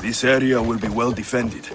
This area will be well defended.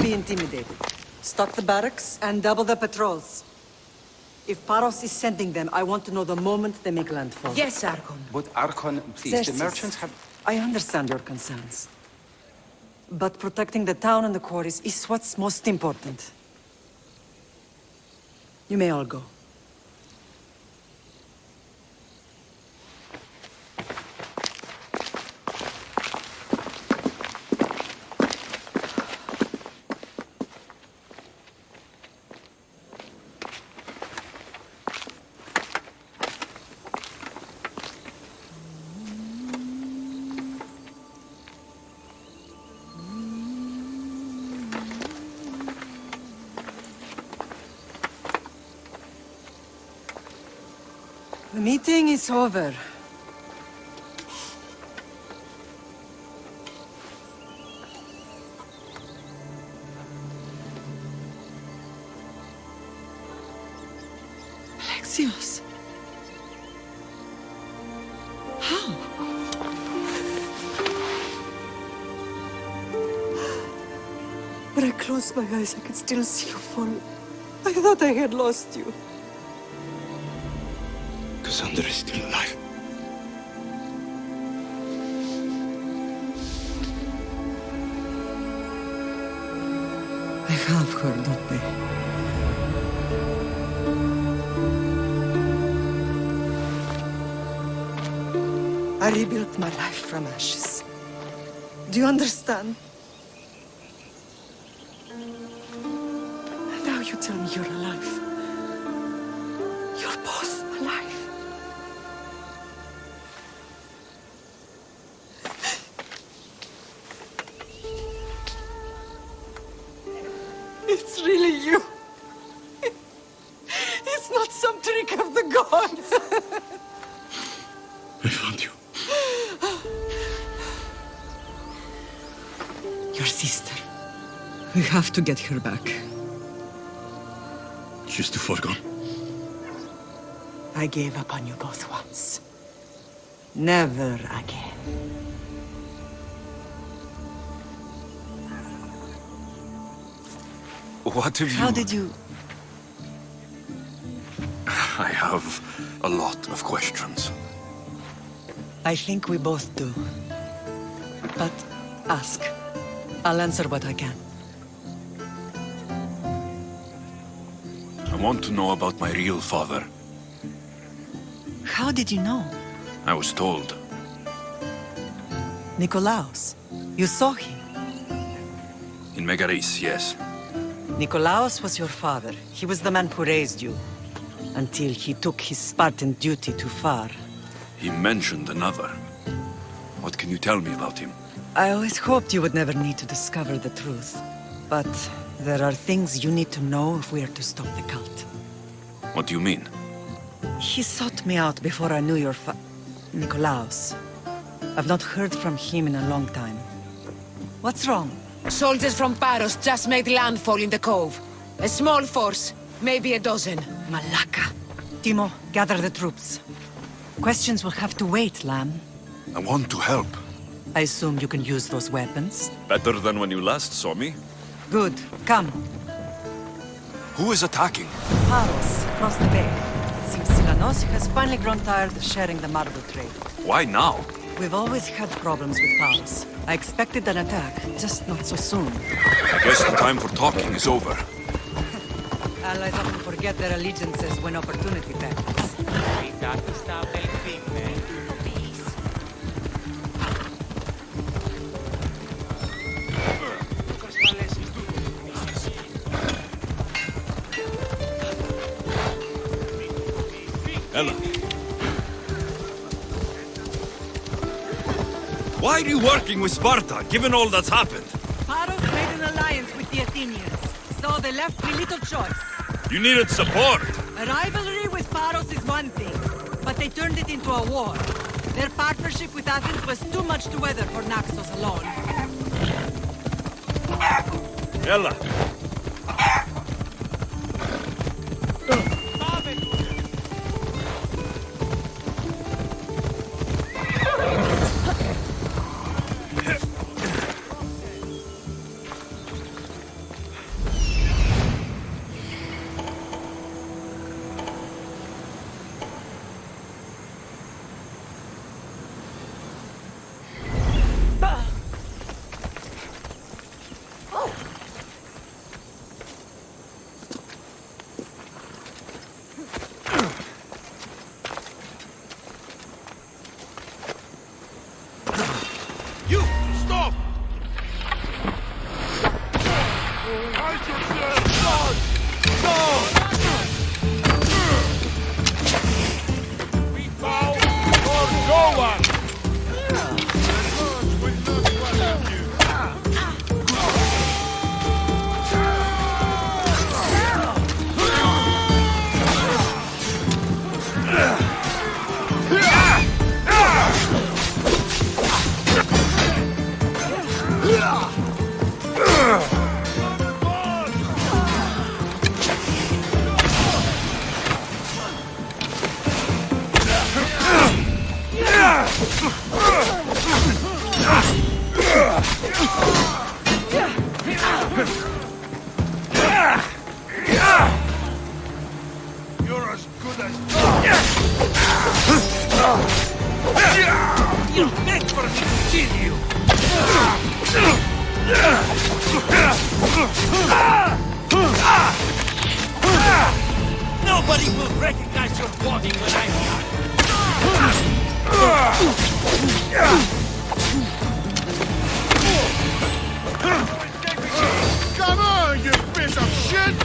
Be intimidated. Stock the barracks and double the patrols. If Paros is sending them, I want to know the moment they make landfall. Yes, Archon. But Archon, please, Xerxes, the merchants have... I understand your concerns. But protecting the town and the quarries is what's most important. You may all go. The meeting is over. Alexios. How? When I closed my eyes, I could still see you fall. I thought I had lost you. Cassandra is still alive. I have her, don't they? I rebuilt my life from ashes. Do you understand? And now you tell me you're alive. You're both alive. It's really you. It's not some trick of the gods. I found you. Your sister. We have to get her back. She's too far gone. I gave up on you both once. Never again. What have you... How did you... I have a lot of questions. I think we both do. But ask. I'll answer what I can. I want to know about my real father. How did you know? I was told. Nikolaos. You saw him. In Megaris, yes. Nikolaos was your father. He was the man who raised you. Until he took his Spartan duty too far. He mentioned another. What can you tell me about him? I always hoped you would never need to discover the truth. But there are things you need to know if we are to stop the cult. What do you mean? He sought me out before I knew your Nikolaos. I've not heard from him in a long time. What's wrong? Soldiers from Paros just made landfall in the cove. A small force, maybe a dozen. Malaka. Timo, gather the troops. Questions will have to wait, Lamb. I want to help. I assume you can use those weapons? Better than when you last saw me. Good. Come. Who is attacking? Paros, across the bay. It seems Silanos has finally grown tired of sharing the marble trade. Why now? We've always had problems with Paros. I expected an attack, just not so soon. I guess the time for talking is over. Allies often forget their allegiances when opportunity beckons. Ella. Why are you working with Sparta, given all that's happened? Paros made an alliance with the Athenians, so they left me little choice. You needed support. A rivalry with Paros is one thing, but they turned it into a war. Their partnership with Athens was too much to weather for Naxos alone. Ella. You! Stop! Hide yourself! No! We bow for no one! We lose one of you! You're as good as... You meant for me to kill you! Nobody will recognize your body when I'm done! Come on, you piece of shit!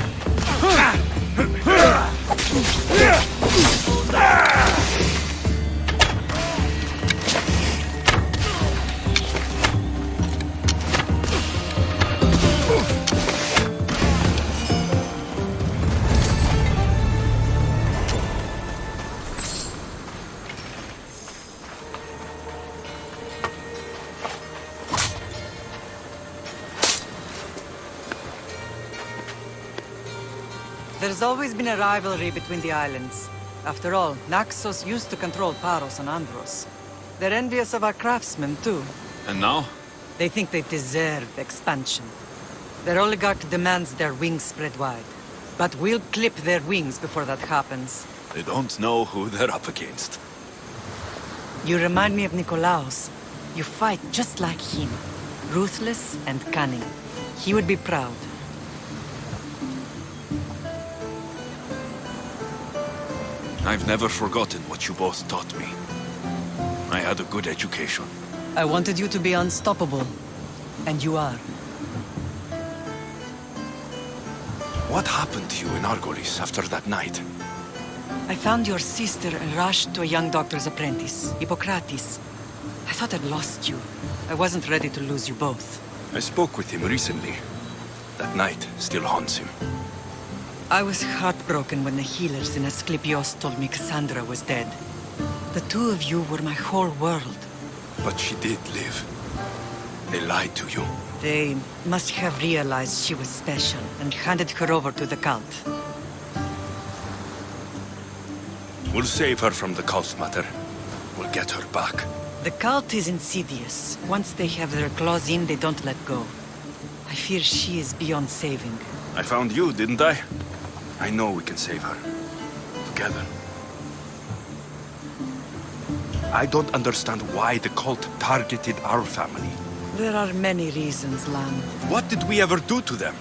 There's always been a rivalry between the islands. After all, Naxos used to control Paros and Andros. They're envious of our craftsmen, too. And now? They think they deserve expansion. Their oligarch demands their wings spread wide. But we'll clip their wings before that happens. They don't know who they're up against. You remind me of Nikolaos. You fight just like him. Ruthless and cunning. He would be proud. I've never forgotten what you both taught me. I had a good education. I wanted you to be unstoppable. And you are. What happened to you in Argolis after that night? I found your sister and rushed to a young doctor's apprentice, Hippocrates. I thought I'd lost you. I wasn't ready to lose you both. I spoke with him recently. That night still haunts him. I was heartbroken when the healers in Asclepios told me Cassandra was dead. The two of you were my whole world. But she did live. They lied to you. They must have realized she was special and handed her over to the cult. We'll save her from the cult matter. We'll get her back. The cult is insidious. Once they have their claws in, they don't let go. I fear she is beyond saving. I found you, didn't I? I know we can save her. Together. I don't understand why the cult targeted our family. There are many reasons, Lan. What did we ever do to them?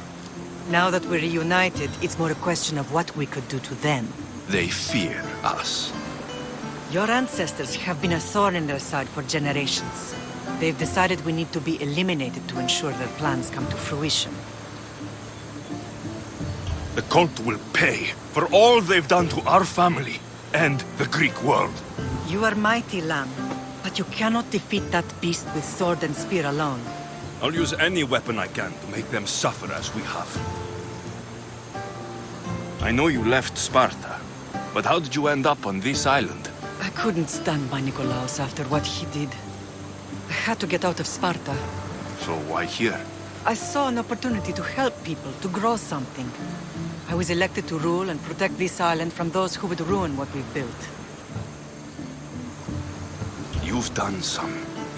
Now that we're reunited, it's more a question of what we could do to them. They fear us. Your ancestors have been a thorn in their side for generations. They've decided we need to be eliminated to ensure their plans come to fruition. The cult will pay for all they've done to our family and the Greek world. You are mighty, Lan, but you cannot defeat that beast with sword and spear alone. I'll use any weapon I can to make them suffer as we have. I know you left Sparta, but how did you end up on this island? I couldn't stand by Nikolaos after what he did. I had to get out of Sparta. So why here? I saw an opportunity to help people, to grow something. I was elected to rule and protect this island from those who would ruin what we've built. You've done some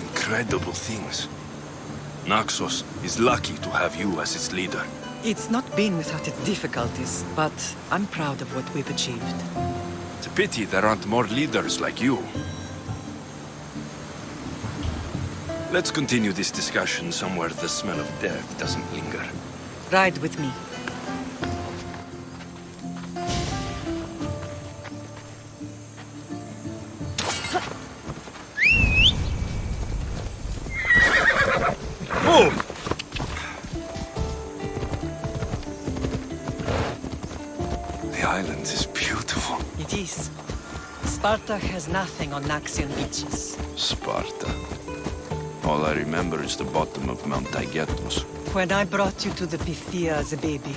incredible things. Naxos is lucky to have you as its leader. It's not been without its difficulties, but I'm proud of what we've achieved. It's a pity there aren't more leaders like you. Let's continue this discussion somewhere the smell of death doesn't linger. Ride with me. Move! The island is beautiful. It is. Sparta has nothing on Naxian beaches. Sparta. All I remember is the bottom of Mount Taygetos. When I brought you to the Pythia as a baby,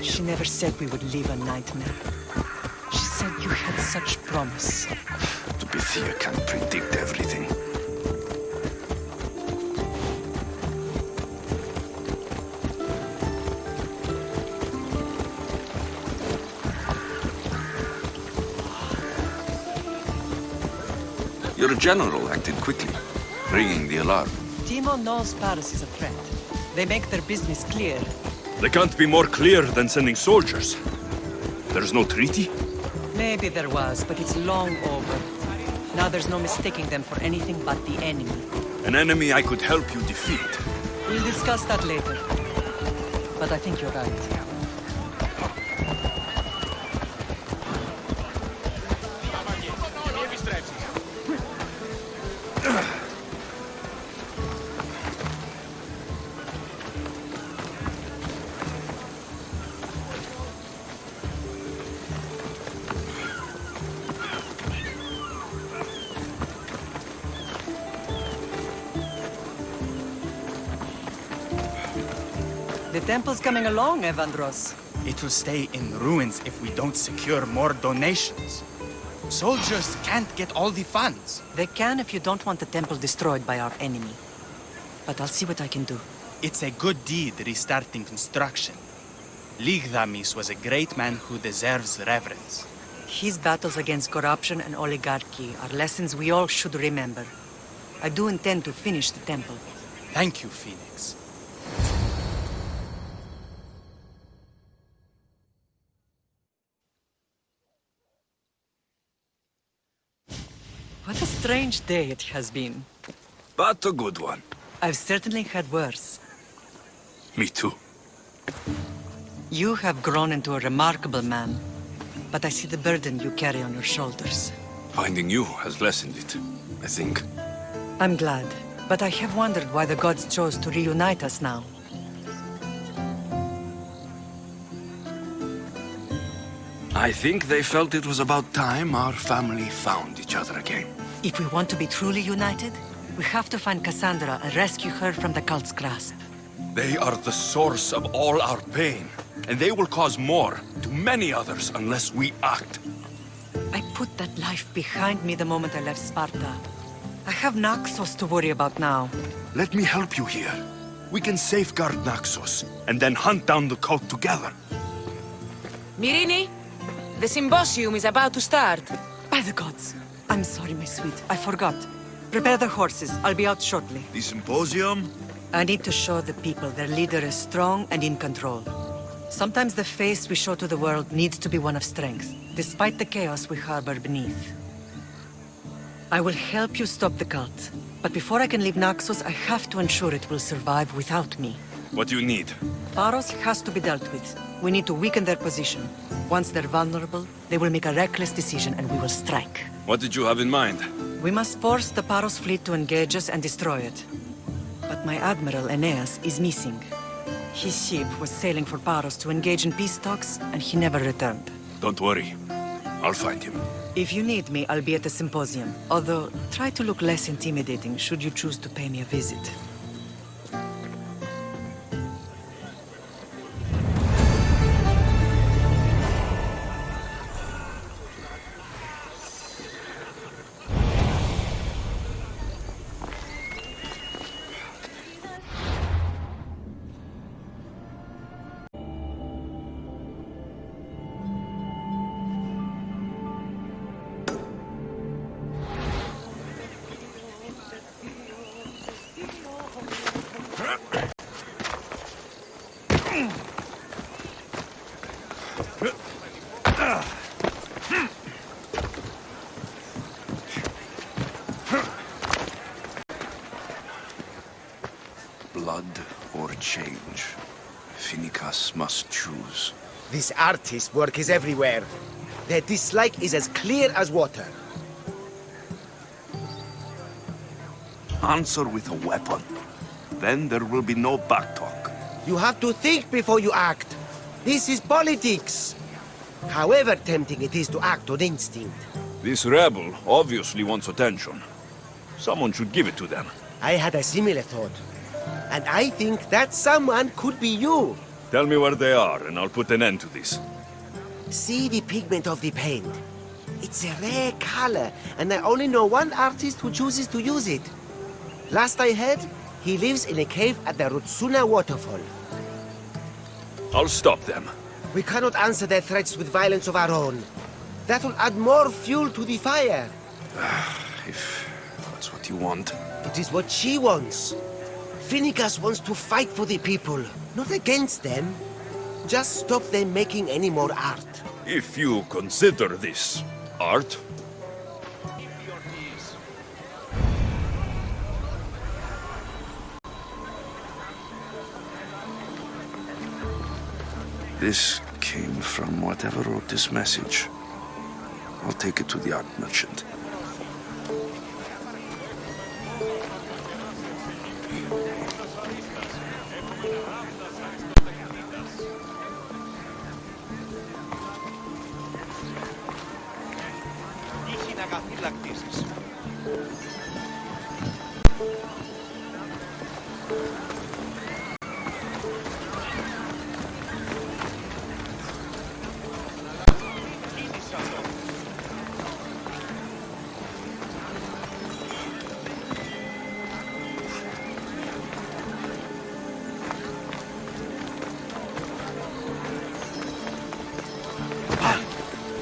she never said we would live a nightmare. She said you had such promise. The Pythia can't predict everything. Your general acted quickly, ringing the alarm. Timo knows Paris is a threat. They make their business clear. They can't be more clear than sending soldiers. There's no treaty? Maybe there was, but it's long over. Now there's no mistaking them for anything but the enemy. An enemy I could help you defeat. We'll discuss that later. But I think you're right. The temple's coming along, Evandros. It will stay in ruins if we don't secure more donations. Soldiers can't get all the funds. They can if you don't want the temple destroyed by our enemy. But I'll see what I can do. It's a good deed restarting construction. Ligdamis was a great man who deserves reverence. His battles against corruption and oligarchy are lessons we all should remember. I do intend to finish the temple. Thank you, Phoenix. What a strange day it has been. But a good one. I've certainly had worse. Me too. You have grown into a remarkable man, but I see the burden you carry on your shoulders. Finding you has lessened it, I think. I'm glad, but I have wondered why the gods chose to reunite us now. I think they felt it was about time our family found each other again. If we want to be truly united, we have to find Cassandra and rescue her from the cult's grasp. They are the source of all our pain, and they will cause more to many others unless we act. I put that life behind me the moment I left Sparta. I have Naxos to worry about now. Let me help you here. We can safeguard Naxos, and then hunt down the cult together. Myrrine, the symposium is about to start. By the gods! I'm sorry, my sweet. I forgot. Prepare the horses. I'll be out shortly. The symposium? I need to show the people their leader is strong and in control. Sometimes the face we show to the world needs to be one of strength, despite the chaos we harbor beneath. I will help you stop the cult. But before I can leave Naxos, I have to ensure it will survive without me. What do you need? Paros has to be dealt with. We need to weaken their position. Once they're vulnerable, they will make a reckless decision and we will strike. What did you have in mind? We must force the Paros fleet to engage us and destroy it. But my admiral, Aeneas, is missing. His ship was sailing for Paros to engage in peace talks, and he never returned. Don't worry. I'll find him. If you need me, I'll be at the symposium. Although, try to look less intimidating should you choose to pay me a visit. Blood or change? Finicas must choose. This artist's work is everywhere. Their dislike is as clear as water. Answer with a weapon. Then there will be no backtalk. You have to think before you act. This is politics. However tempting it is to act on instinct. This rebel obviously wants attention. Someone should give it to them. I had a similar thought. And I think that someone could be you. Tell me where they are, and I'll put an end to this. See the pigment of the paint. It's a rare color, and I only know one artist who chooses to use it. Last I heard, he lives in a cave at the Rutsuna waterfall. I'll stop them. We cannot answer their threats with violence of our own. That will add more fuel to the fire. If that's what you want. It is what she wants. Finicas wants to fight for the people, not against them. Just stop them making any more art. If you consider this art, this came from whatever wrote this message. I'll take it to the art merchant.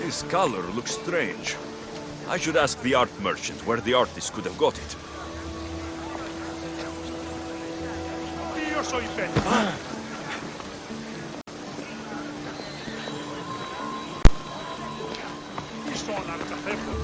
This color looks strange. I should ask the art merchant where the artist could have got it. Io sono in pezzo. Mi suona il cappello.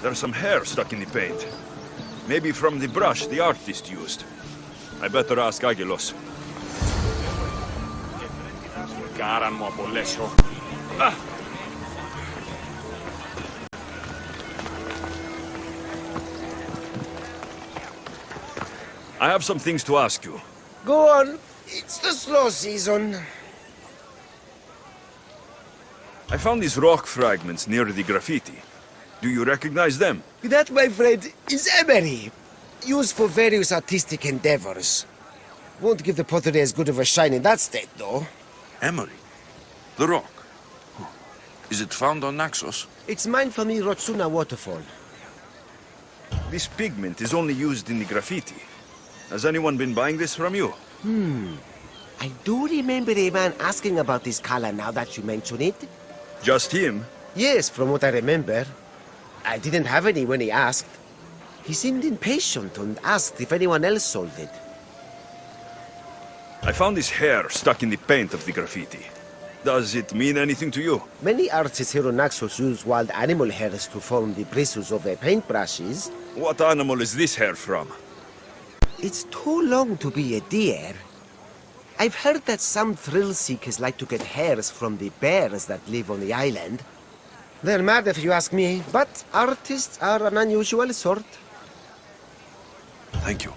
There's some hair stuck in the paint. Maybe from the brush the artist used. I better ask Agilos. Κάραν μου απολέσω. I have some things to ask you. Go on. It's the slow season. I found these rock fragments near the graffiti. Do you recognize them? That, my friend, is emery. Used for various artistic endeavors. Won't give the pottery as good of a shine in that state, though. Emery. The rock. Is it found on Naxos? It's mined from the Rotsuna waterfall. This pigment is only used in the graffiti. Has anyone been buying this from you? I do remember a man asking about this color now that you mention it. Just him? Yes, from what I remember. I didn't have any when he asked. He seemed impatient and asked if anyone else sold it. I found his hair stuck in the paint of the graffiti. Does it mean anything to you? Many artists here on Naxos use wild animal hairs to form the bristles of their paintbrushes. What animal is this hair from? It's too long to be a deer. I've heard that some thrill seekers like to get hairs from the bears that live on the island. They're mad if you ask me, but artists are an unusual sort. Thank you.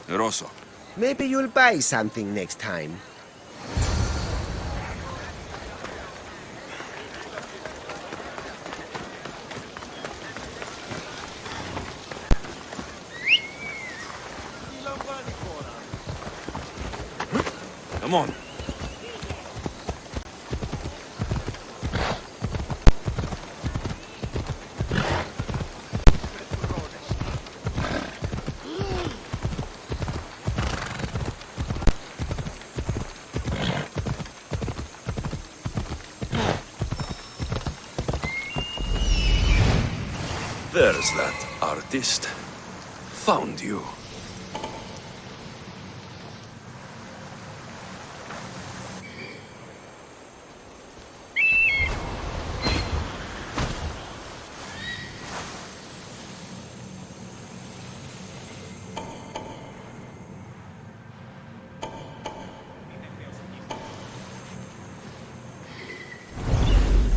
Eroso. Maybe you'll buy something next time. Come on. There's that artist. Found you.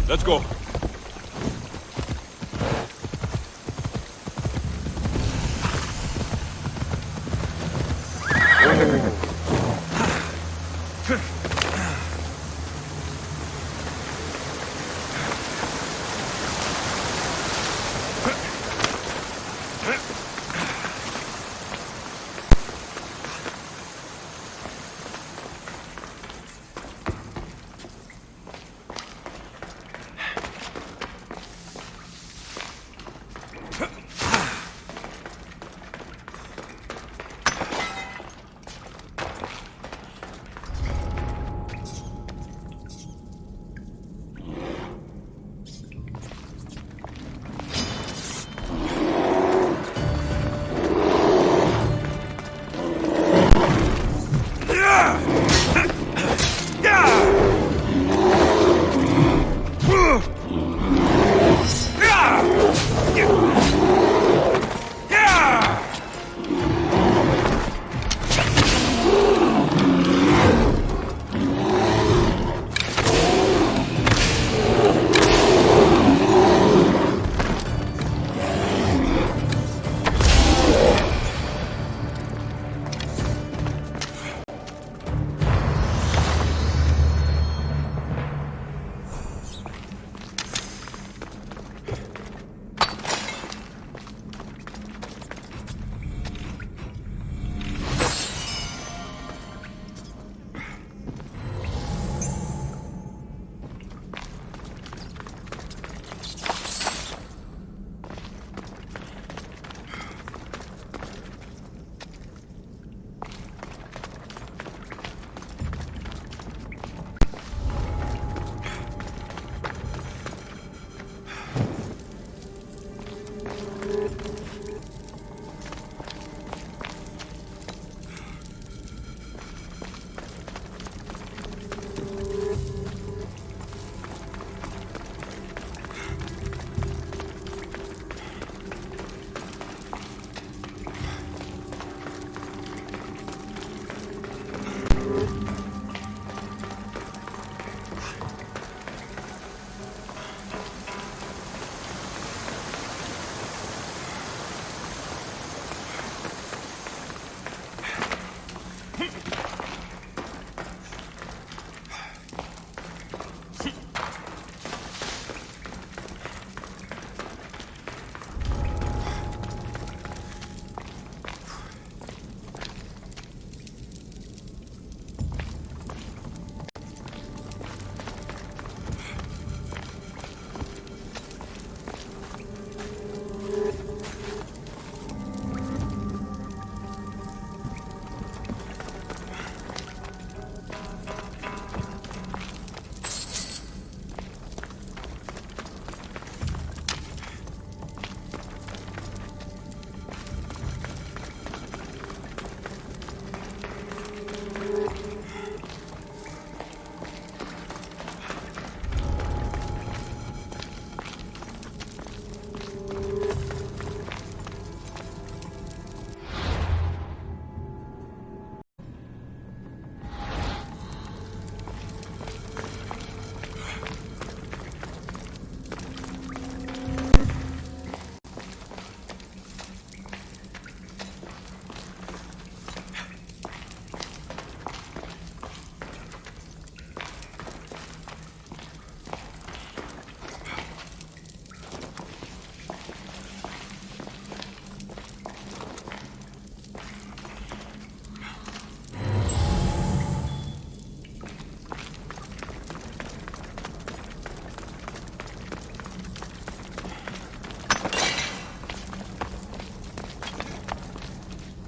Let's go.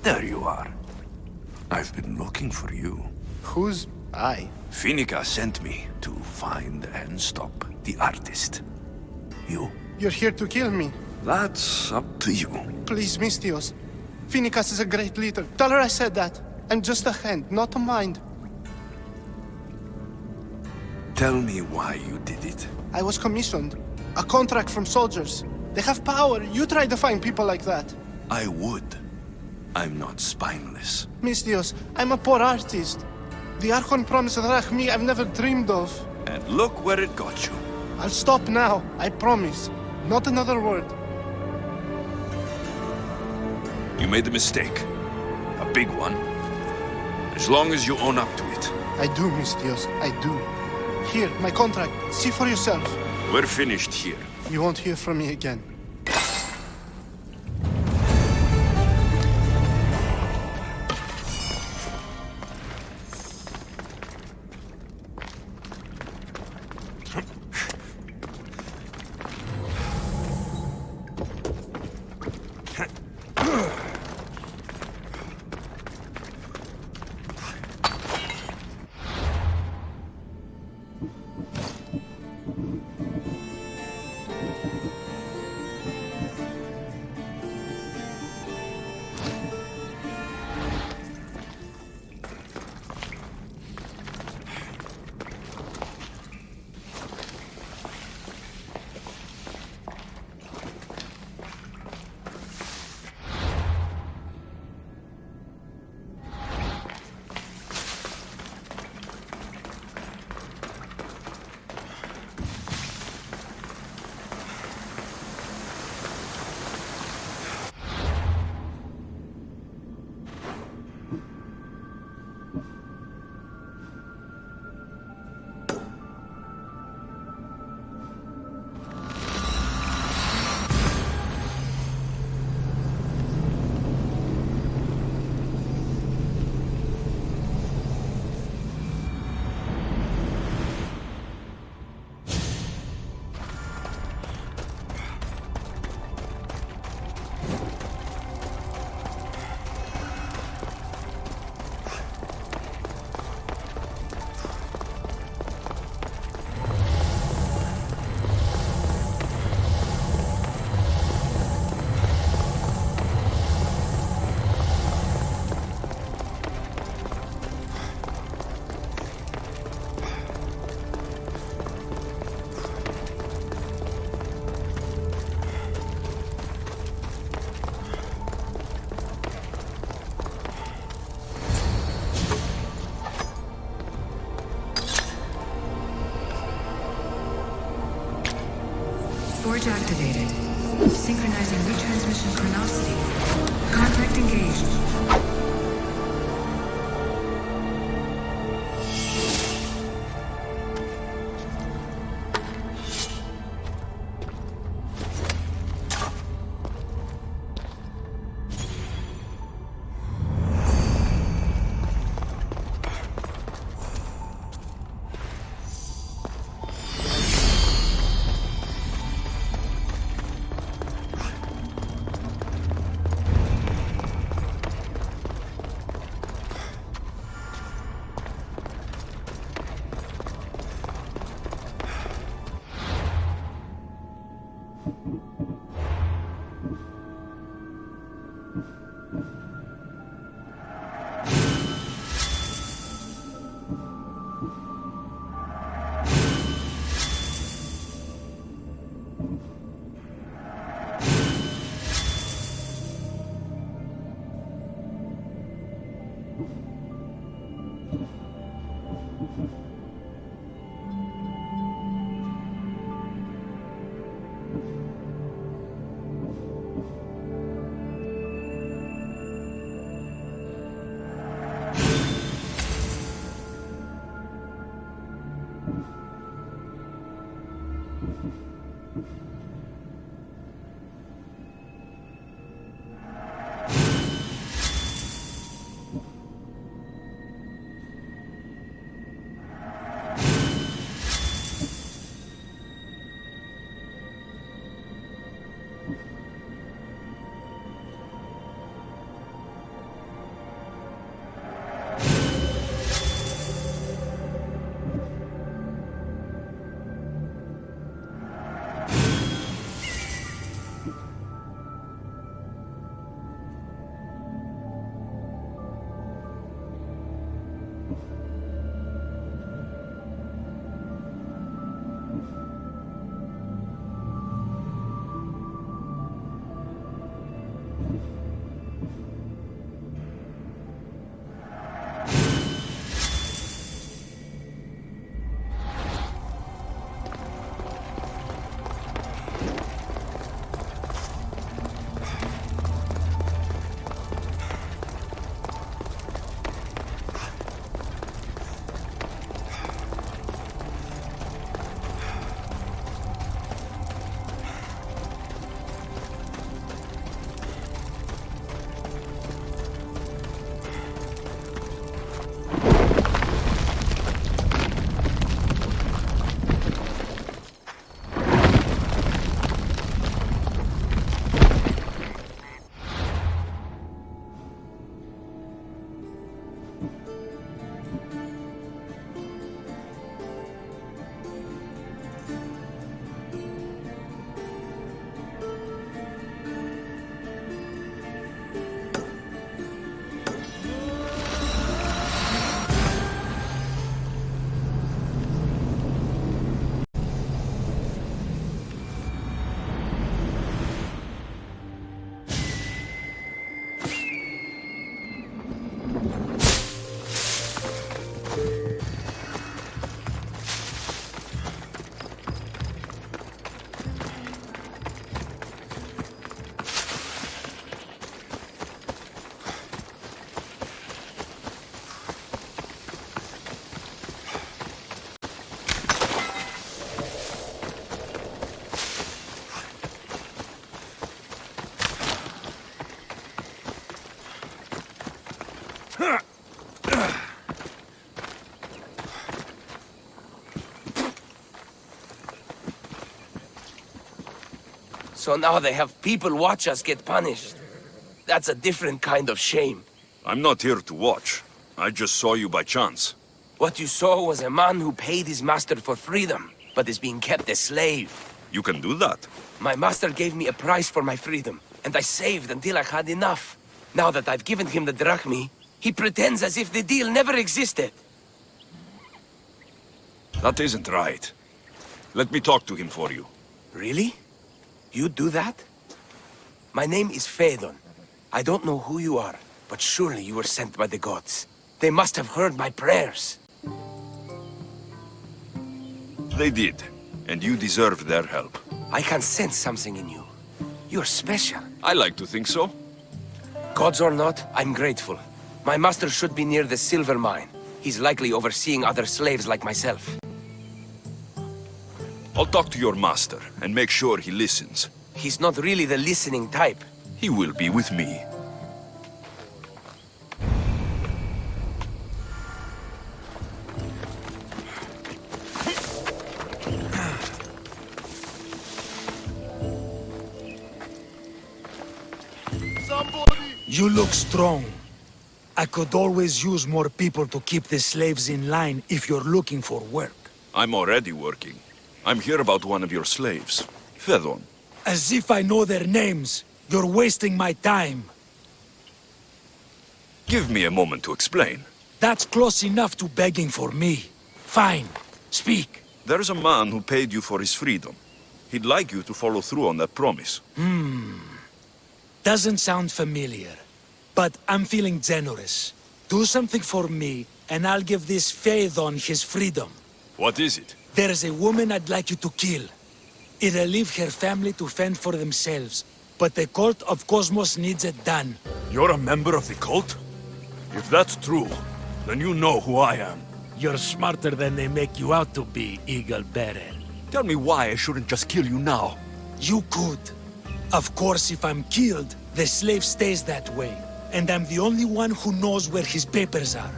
There you are. I've been looking for you. Who's I? Finica sent me to find and stop the artist. You? You're here to kill me. That's up to you. Please, Mistios. Finicas is a great leader. Tell her I said that. I'm just a hand, not a mind. Tell me why you did it. I was commissioned. A contract from soldiers. They have power. You try to find people like that. I would. I'm not spineless. Mistios, I'm a poor artist. The Archon promised Rachmi I've never dreamed of. And look where it got you. I'll stop now, I promise. Not another word. You made a mistake. A big one. As long as you own up to it. I do, Mistios, I do. Here, my contract. See for yourself. We're finished here. You won't hear from me again. Forge activated. Synchronizing retransmission chronicity. Contact engaged. So now they have people watch us get punished. That's a different kind of shame. I'm not here to watch. I just saw you by chance. What you saw was a man who paid his master for freedom, but is being kept a slave. You can do that. My master gave me a price for my freedom, and I saved until I had enough. Now that I've given him the drachmi, he pretends as if the deal never existed. That isn't right. Let me talk to him for you. Really? You do that? My name is Phaedon. I don't know who you are, but surely you were sent by the gods. They must have heard my prayers. They did, and you deserve their help. I can sense something in you. You're special. I like to think so. Gods or not, I'm grateful. My master should be near the silver mine. He's likely overseeing other slaves like myself. I'll talk to your master and make sure he listens. He's not really the listening type. He will be with me. You look strong. I could always use more people to keep the slaves in line if you're looking for work. I'm already working. I'm here about one of your slaves, Phaedon. As if I know their names. You're wasting my time. Give me a moment to explain. That's close enough to begging for me. Fine. Speak. There's a man who paid you for his freedom. He'd like you to follow through on that promise. Doesn't sound familiar. But I'm feeling generous. Do something for me, and I'll give this Phaedon his freedom. What is it? There's a woman I'd like you to kill. It'll leave her family to fend for themselves. But the cult of Cosmos needs it done. You're a member of the cult? If that's true, then you know who I am. You're smarter than they make you out to be, Eagle Bearer. Tell me why I shouldn't just kill you now. You could. Of course, if I'm killed, the slave stays that way. And I'm the only one who knows where his papers are.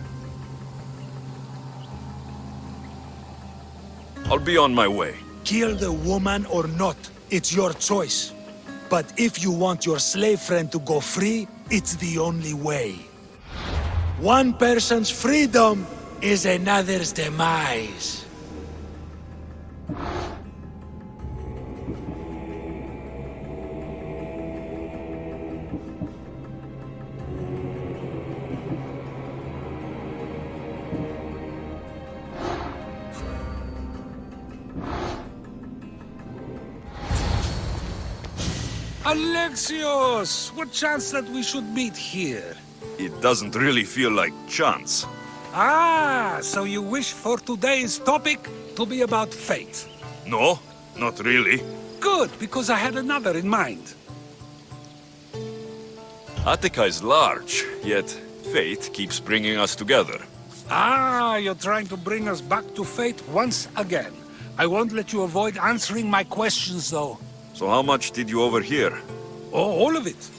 I'll be on my way. Kill the woman or not, it's your choice. But if you want your slave friend to go free, it's the only way. One person's freedom is another's demise. Alexios! What chance that we should meet here? It doesn't really feel like chance. Ah, so you wish for today's topic to be about fate. No, not really. Good, because I had another in mind. Attica is large, yet fate keeps bringing us together. Ah, you're trying to bring us back to fate once again. I won't let you avoid answering my questions, though. So how much did you overhear? Oh, all of it.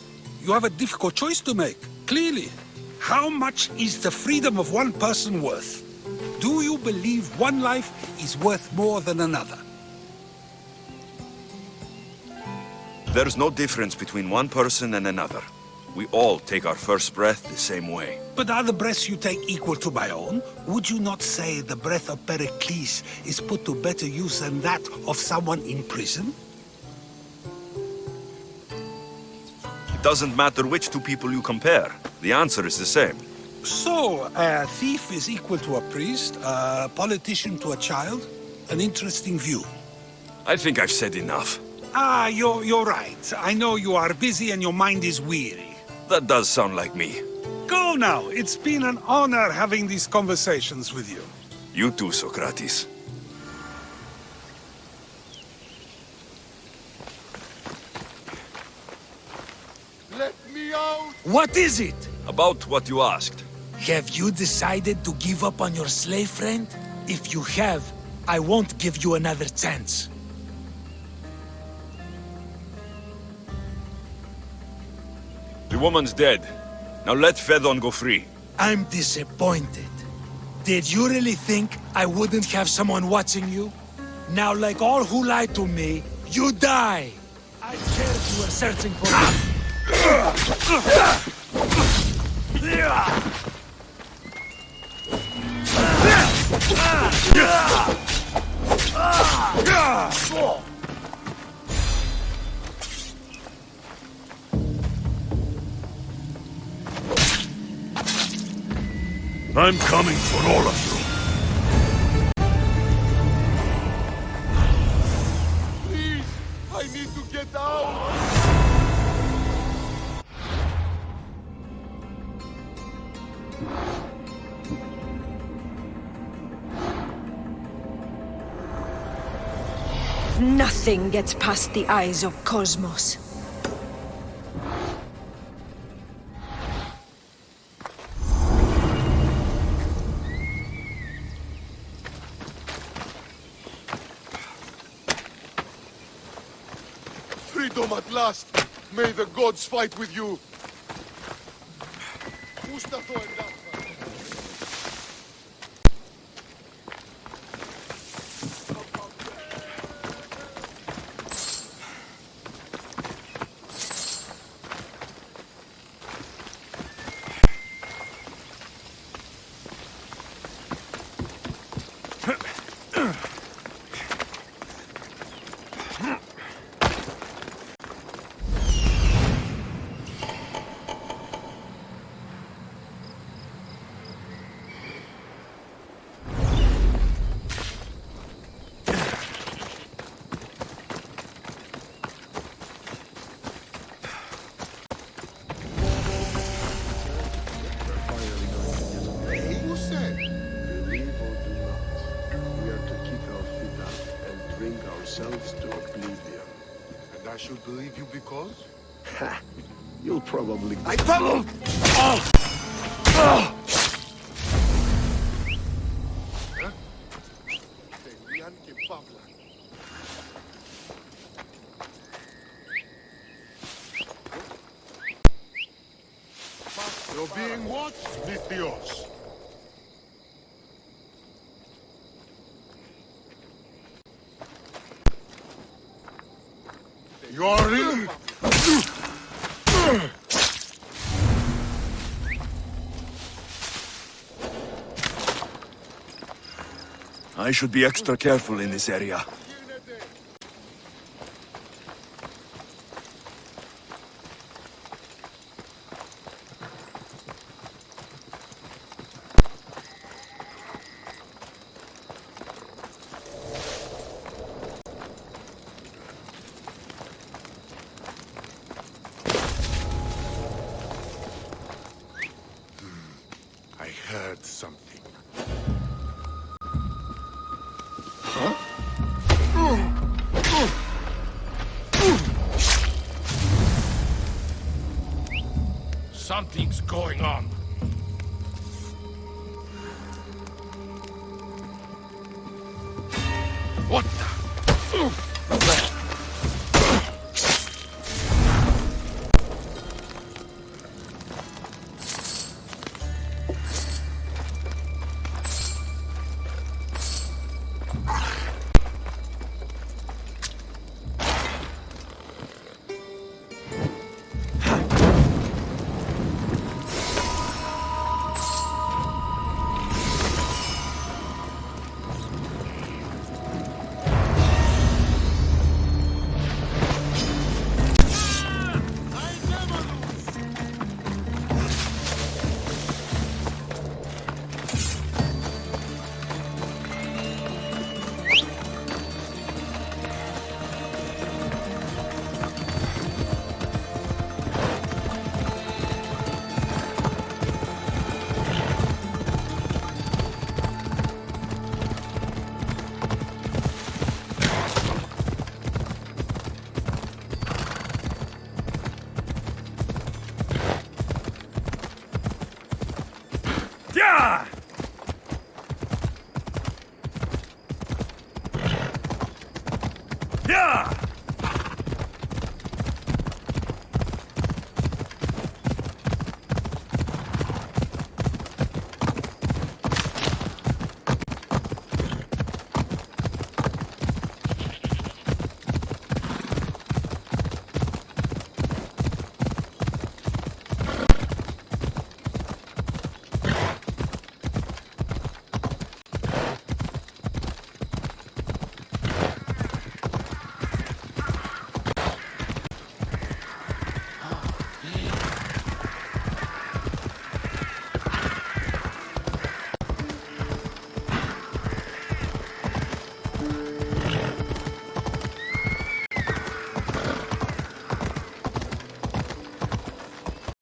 You have a difficult choice to make, clearly. How much is the freedom of one person worth? Do you believe one life is worth more than another? There's no difference between one person and another. We all take our first breath the same way. But are the breaths you take equal to my own? Would you not say the breath of Pericles is put to better use than that of someone in prison? It doesn't matter which two people you compare. The answer is the same. So, a thief is equal to a priest, a politician to a child? An interesting view. I think I've said enough. Ah, you're right. I know you are busy and your mind is weary. That does sound like me. Go now. It's been an honor having these conversations with you. You too, Socrates. Let me out! What is it? About what you asked. Have you decided to give up on your slave friend? If you have, I won't give you another chance. The woman's dead. Now let Phaedon go free. I'm disappointed. Did you really think I wouldn't have someone watching you? Now, like all who lied to me, you die! I cared you were searching for I'm coming for all of you. Please, I need to get out. Nothing gets past the eyes of Cosmos. Freedom at last. May the gods fight with you. You said, believe or do not, we are to kick our feet up and drink ourselves to oblivion. And I should believe you because? Ha! You'll probably... I fell! You're being watched, Nithios. You are in... I should be extra careful in this area. I heard something. Something's going on. What the?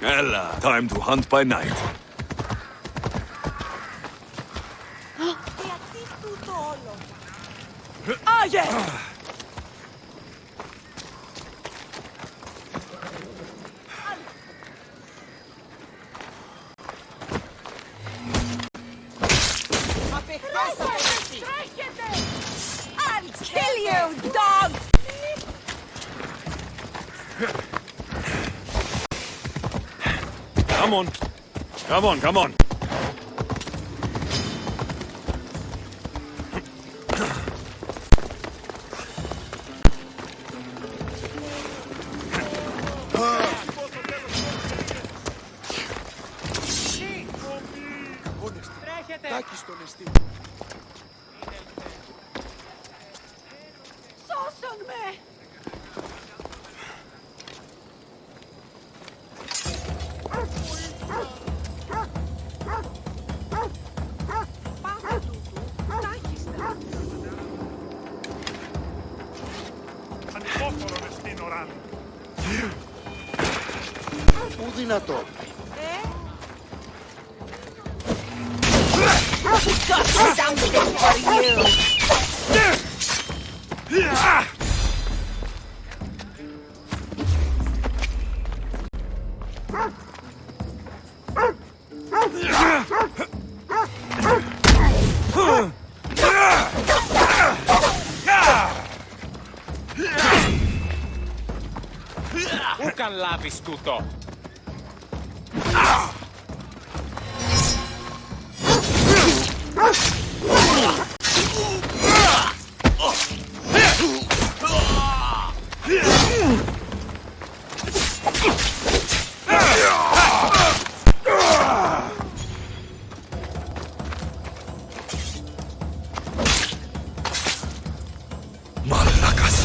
Ella, time to hunt by night. Ah, yeah! I'll kill you, dog! Come on. Come on, come on. Σώσον με! Πάνω του, τάχιστα. Ανυπόφορο με στην ουρά. Πού δυνατό. Got something for you! Πού καν λάβεις τούτο. Malakas.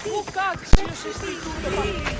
Πού κάξιος εσύ τούτο πατή!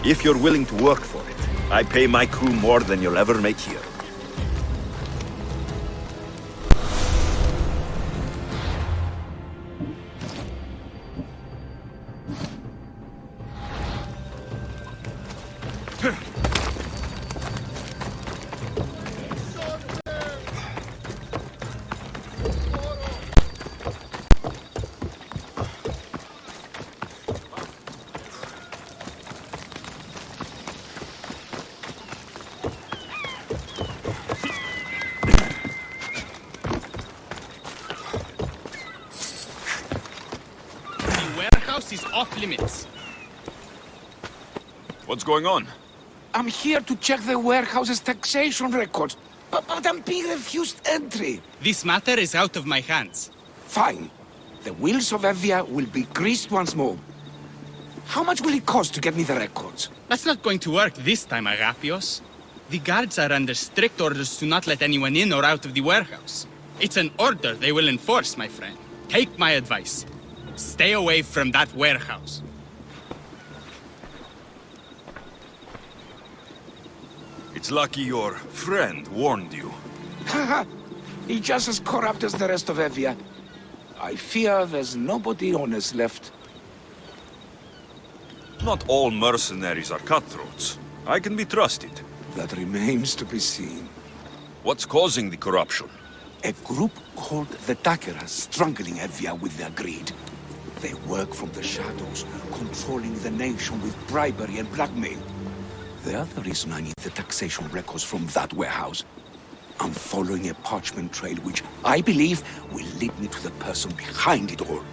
If you're willing to work for it, I pay my crew more than you'll ever make here. Is off limits. What's going on? I'm here to check the warehouse's taxation records, but I'm being refused entry. This matter is out of my hands. Fine. The wheels of Evia will be greased once more. How much will it cost to get me the records? That's not going to work this time, Agapios. The guards are under strict orders to not let anyone in or out of the warehouse. It's an order they will enforce, my friend. Take my advice. Stay away from that warehouse. It's lucky your friend warned you. Haha! He's just as corrupt as the rest of Evia. I fear there's nobody honest left. Not all mercenaries are cutthroats. I can be trusted. That remains to be seen. What's causing the corruption? A group called the Dakeras strangling Evia with their greed. They work from the shadows, controlling the nation with bribery and blackmail. The other reason I need the taxation records from that warehouse. I'm following a parchment trail which I believe will lead me to the person behind it all.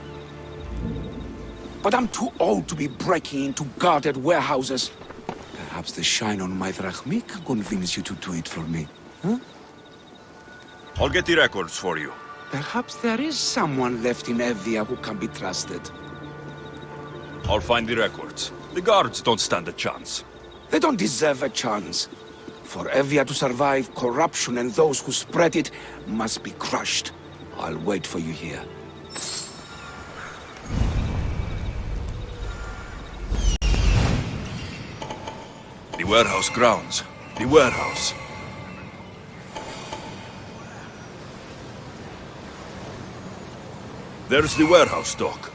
But I'm too old to be breaking into guarded warehouses. Perhaps the shine on my drachmi can convince you to do it for me, huh? I'll get the records for you. Perhaps there is someone left in Evia who can be trusted. I'll find the records. The guards don't stand a chance. They don't deserve a chance. For Evia to survive, corruption and those who spread it must be crushed. I'll wait for you here. The warehouse grounds. The warehouse. There's the warehouse dock.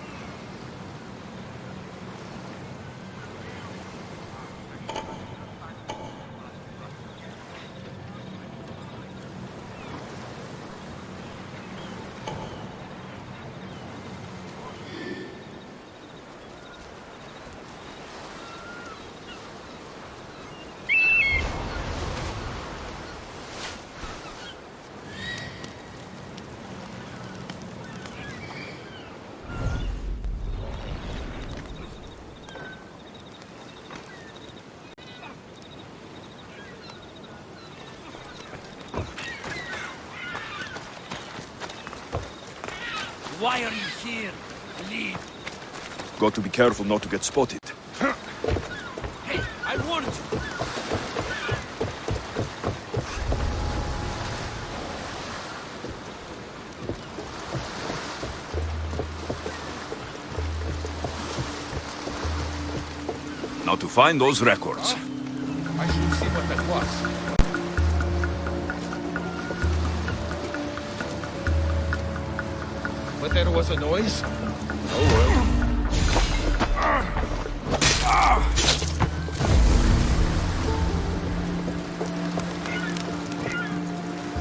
Why are you here? Leave. Got to be careful not to get spotted. Hey, I warned you. Now to find those records. I should see what that was. But there was a noise? Oh well.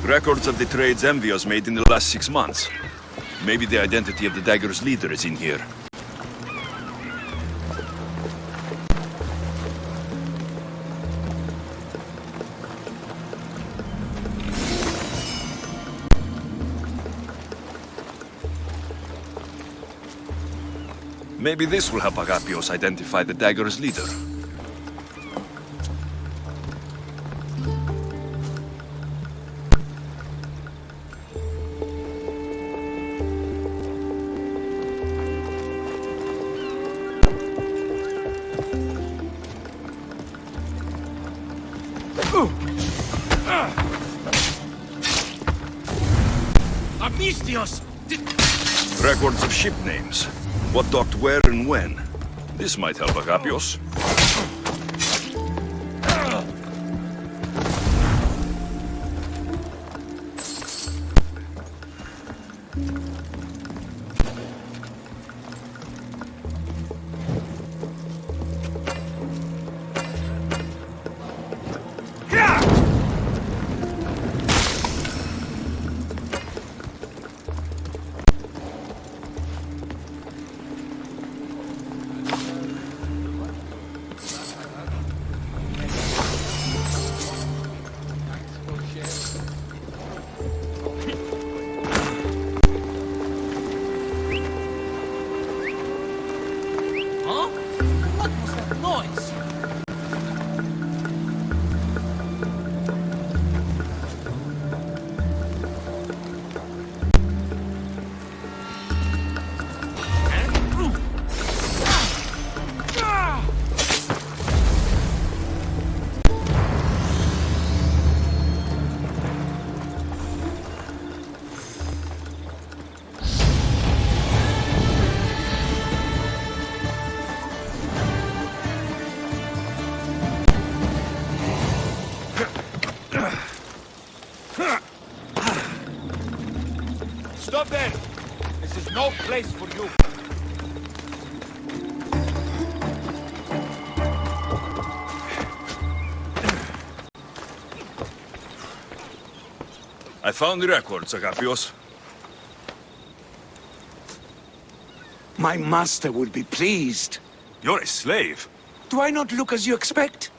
Records of the trades Envios made in the last 6 months. Maybe the identity of the Dagger's leader is in here. Maybe this will help Agapios identify the Dagger's leader. Apistios! Records of ship names. What docked where and when. This might help Agapios. Stop there! This is no place for you. I found the records, Agapios. My master will be pleased. You're a slave. Do I not look as you expect?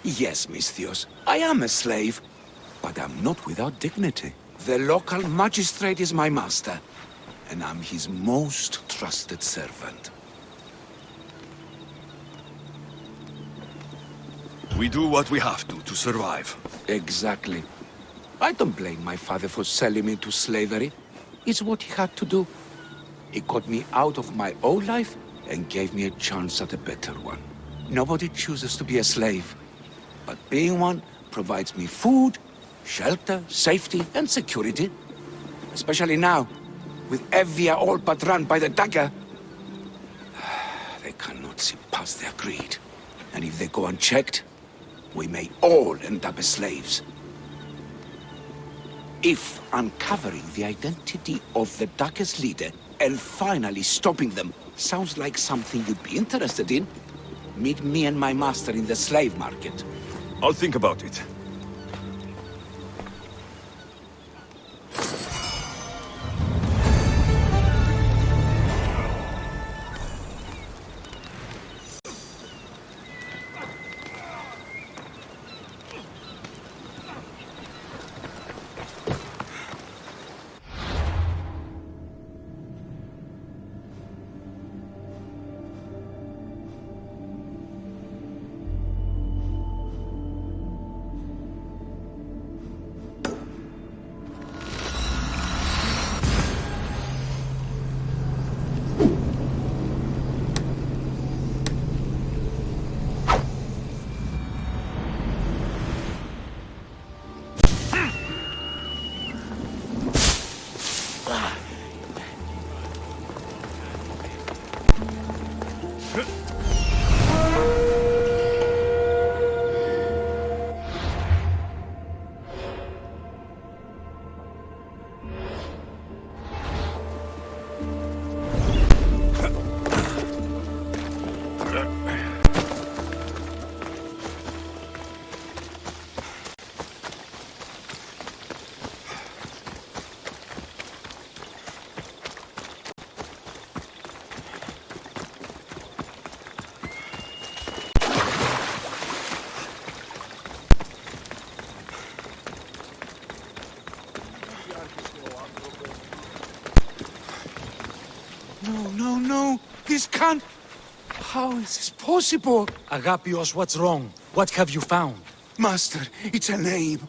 Yes, Misthios, I am a slave, but I'm not without dignity. The local magistrate is my master, and I'm his most trusted servant. We do what we have to survive. Exactly. I don't blame my father for selling me to slavery. It's what he had to do. He got me out of my old life and gave me a chance at a better one. Nobody chooses to be a slave, but being one provides me food, shelter, safety, and security. Especially now, with Evia all but run by the dagger. They cannot see past their greed. And if they go unchecked, we may all end up as slaves. If uncovering the identity of the Dagger's leader and finally stopping them sounds like something you'd be interested in, meet me and my master in the slave market. I'll think about it. No, this can't... How is this possible? Agapios, what's wrong? What have you found? Master, it's a name.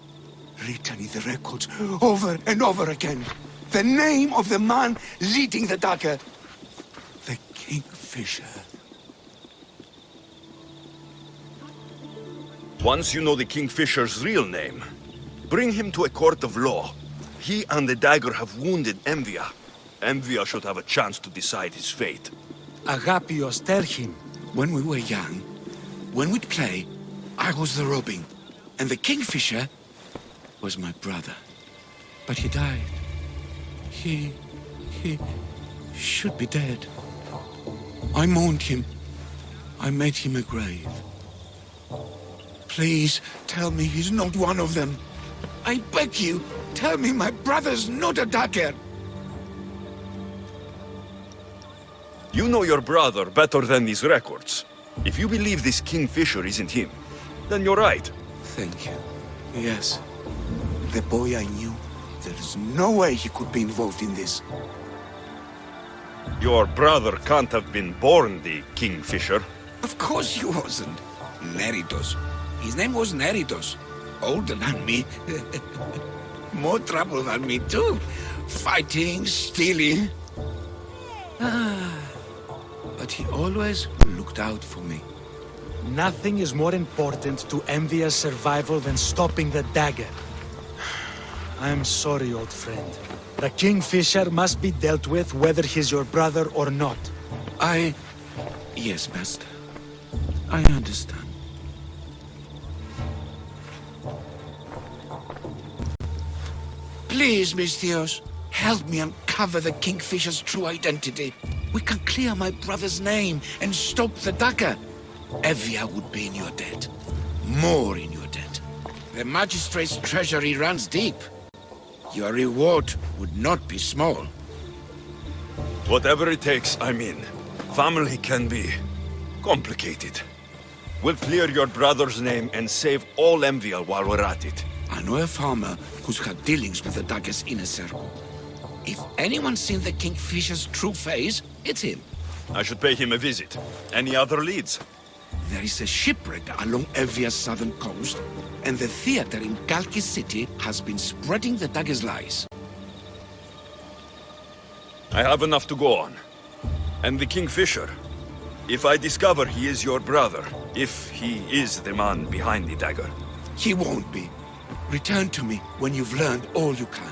Written in the records over and over again. The name of the man leading the dagger. The Kingfisher. Once you know the Kingfisher's real name, bring him to a court of law. He and the dagger have wounded Envia. Envia should have a chance to decide his fate. Agapios, tell him. When we were young, when we'd play, I was the robin, and the Kingfisher was my brother. But he died. He He should be dead. I mourned him. I made him a grave. Please, tell me he's not one of them. I beg you, tell me my brother's not a dagger. You know your brother better than these records. If you believe this Kingfisher isn't him, then you're right. Thank you. Yes. The boy I knew, there's no way he could be involved in this. Your brother can't have been born the Kingfisher. Of course he wasn't. Neritos. His name was Neritos. Older than me. More trouble than me too. Fighting, stealing. But he always looked out for me. Nothing is more important to Envia's survival than stopping the dagger. I'm sorry, old friend. The Kingfisher must be dealt with whether he's your brother or not. Yes, Master. I understand. Please, Misthios, help me uncover the Kingfisher's true identity. We can clear my brother's name and stop the dagger. Evia would be in your debt. More in your debt. The magistrate's treasury runs deep. Your reward would not be small. Whatever it takes, I'm in. Family can be complicated. We'll clear your brother's name and save all Envia while we're at it. I know a farmer who's had dealings with the dagger's inner circle. If anyone's seen the Kingfisher's true face, it's him. I should pay him a visit. Any other leads? There is a shipwreck along Evia's southern coast, and the theater in Kalki City has been spreading the dagger's lies. I have enough to go on. And the Kingfisher. If I discover he is your brother, if he is the man behind the dagger. He won't be. Return to me when you've learned all you can.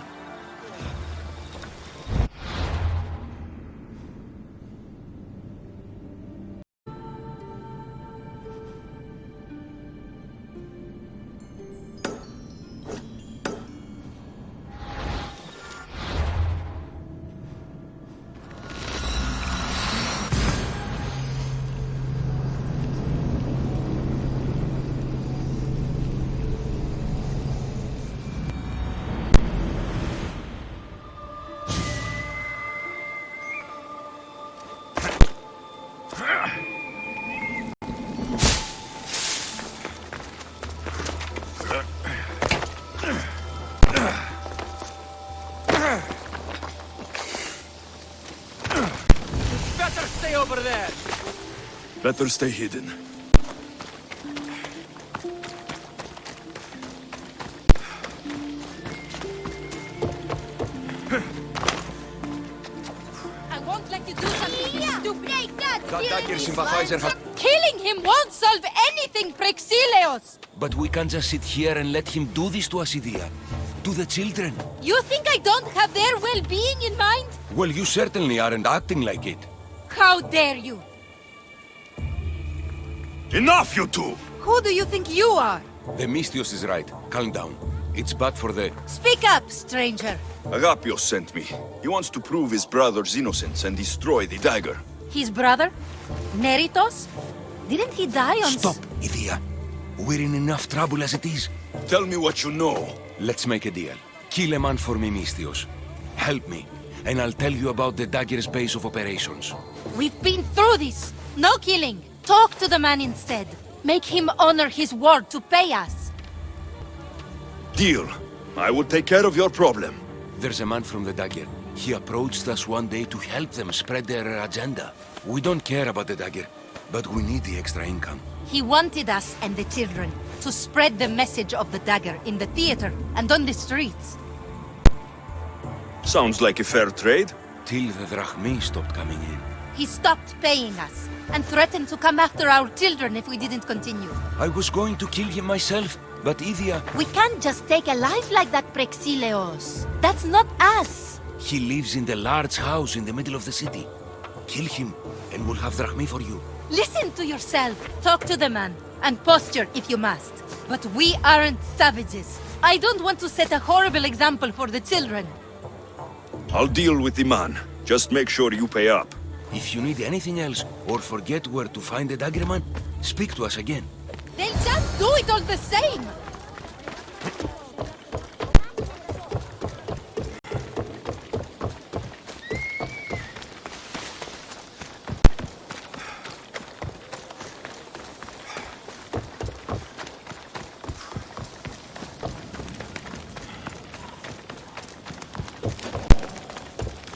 Better stay hidden. I won't let you do something stupid. That dagger sympathizer has... Killing him won't solve anything, Prexileos! But we can't just sit here and let him do this to us, Idia. To the children. You think I don't have their well-being in mind? Well, you certainly aren't acting like it. How dare you? Enough, you two! Who do you think you are? The Misthios is right. Calm down. It's bad for the... Speak up, stranger. Agapios sent me. He wants to prove his brother's innocence and destroy the dagger. His brother? Neritos? Didn't he die on... Stop, Idia. We're in enough trouble as it is. Tell me what you know. Let's make a deal. Kill a man for me, Misthios. Help me, and I'll tell you about the dagger's base of operations. We've been through this. No killing. Talk to the man instead. Make him honor his word to pay us. Deal. I will take care of your problem. There's a man from the dagger. He approached us one day to help them spread their agenda. We don't care about the dagger, but we need the extra income. He wanted us and the children to spread the message of the dagger in the theater and on the streets. Sounds like a fair trade. Till the drachmi stopped coming in. He stopped paying us and threatened to come after our children if we didn't continue. I was going to kill him myself, but Idia... We can't just take a life like that, Prexileos. That's not us. He lives in the large house in the middle of the city. Kill him, and we'll have drachmi for you. Listen to yourself. Talk to the man, and posture if you must. But we aren't savages. I don't want to set a horrible example for the children. I'll deal with the man. Just make sure you pay up. If you need anything else, or forget where to find the daggerman, speak to us again. They'll just do it all the same!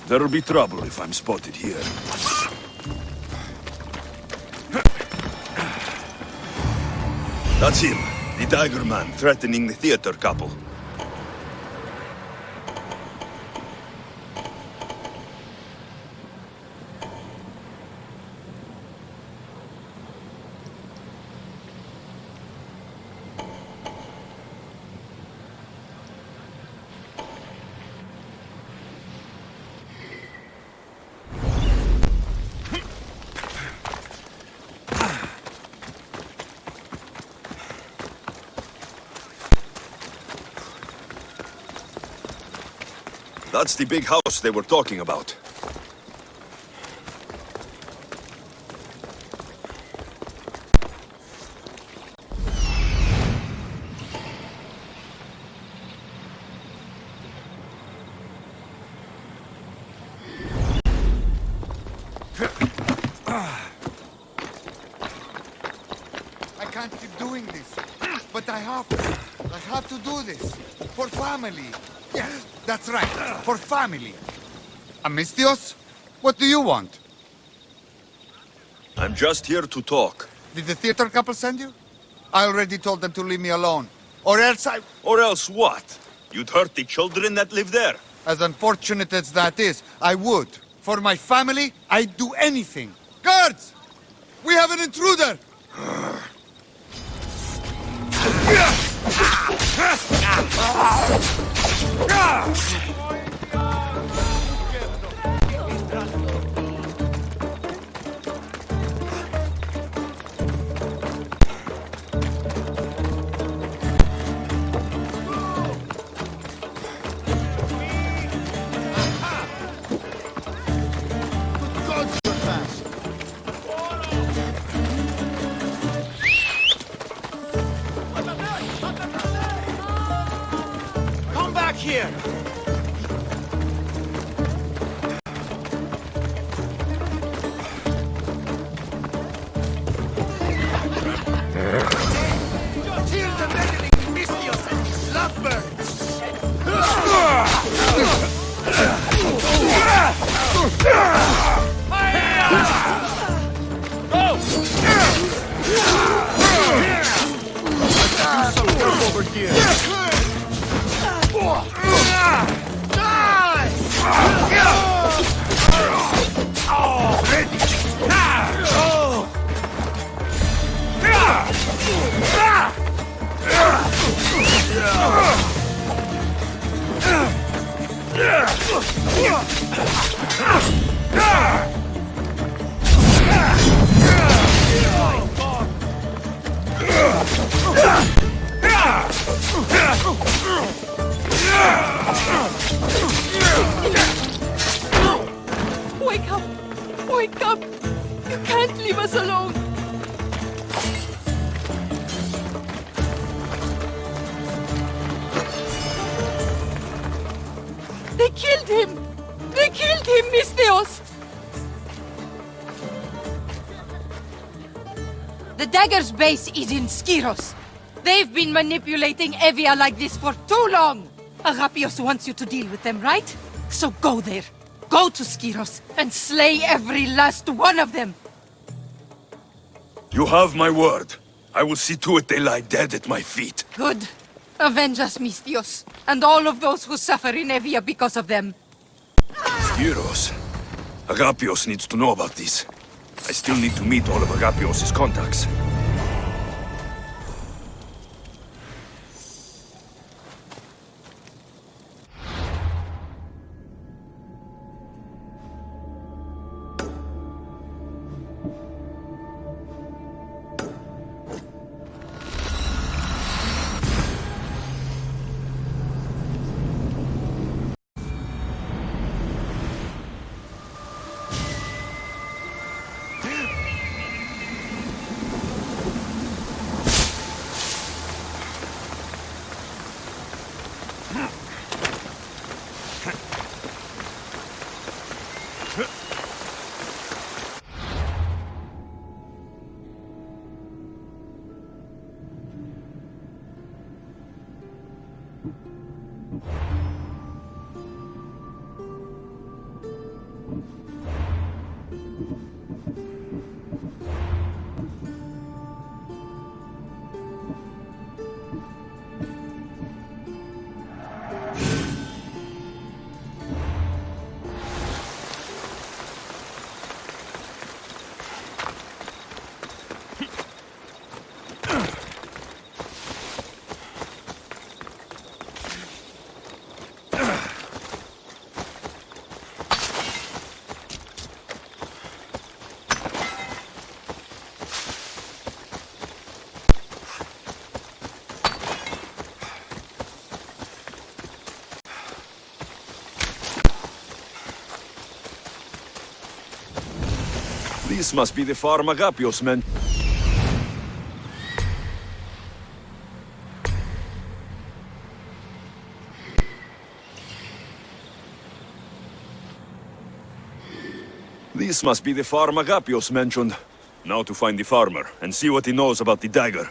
There'll be trouble if I'm spotted here. That's him, the dagger man threatening the theater couple. That's the big house they were talking about. I can't keep doing this, but I have to. I have to do this for family. Yes, that's right, for family. Amistios, what do you want? I'm just here to talk. Did the theater couple send you? I already told them to leave me alone, or else I... Or else what? You'd hurt the children that live there? As unfortunate as that is, I would. For my family, I'd do anything. Guards! We have an intruder! Come back here! Kill the meddling Amistios and his lovebirds! Go! Let's do some work over here. Wake up! Wake up! You can't leave us alone! They killed him! They killed him, Mistios! The dagger's base is in Skiros. They've been manipulating Evia like this for too long. Agapios wants you to deal with them, right? So go there. Go to Skiros and slay every last one of them. You have my word. I will see to it they lie dead at my feet. Good. Avenge us, Mistios, and all of those who suffer in Evia because of them. Heroes. Agapios needs to know about this. I still need to meet all of Agapios' contacts. This must be the farm Agapios men. This must be the farm Agapios mentioned. Now to find the farmer and see what he knows about the dagger.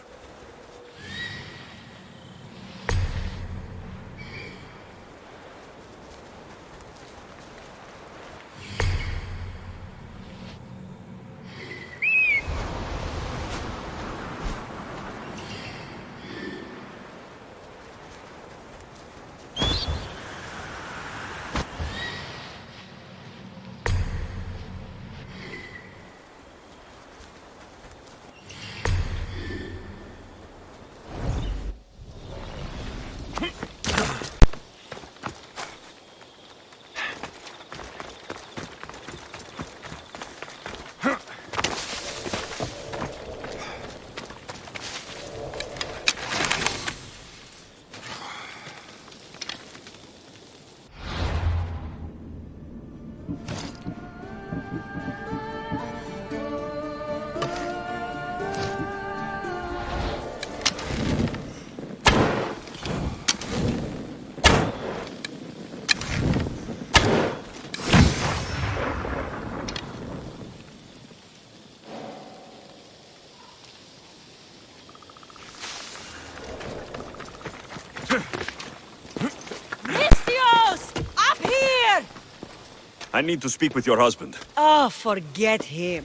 I need to speak with your husband. Oh, forget him.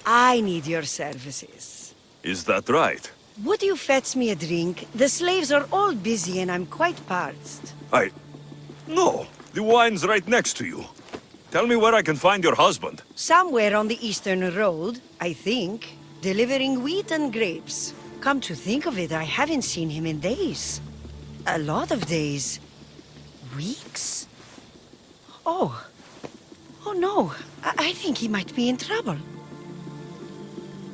I need your services. Is that right? Would you fetch me a drink? The slaves are all busy and I'm quite parched. No, the wine's right next to you. Tell me where I can find your husband. Somewhere on the Eastern Road, I think. Delivering wheat and grapes. Come to think of it, I haven't seen him in days. A lot of days. Weeks? Oh no, I think he might be in trouble.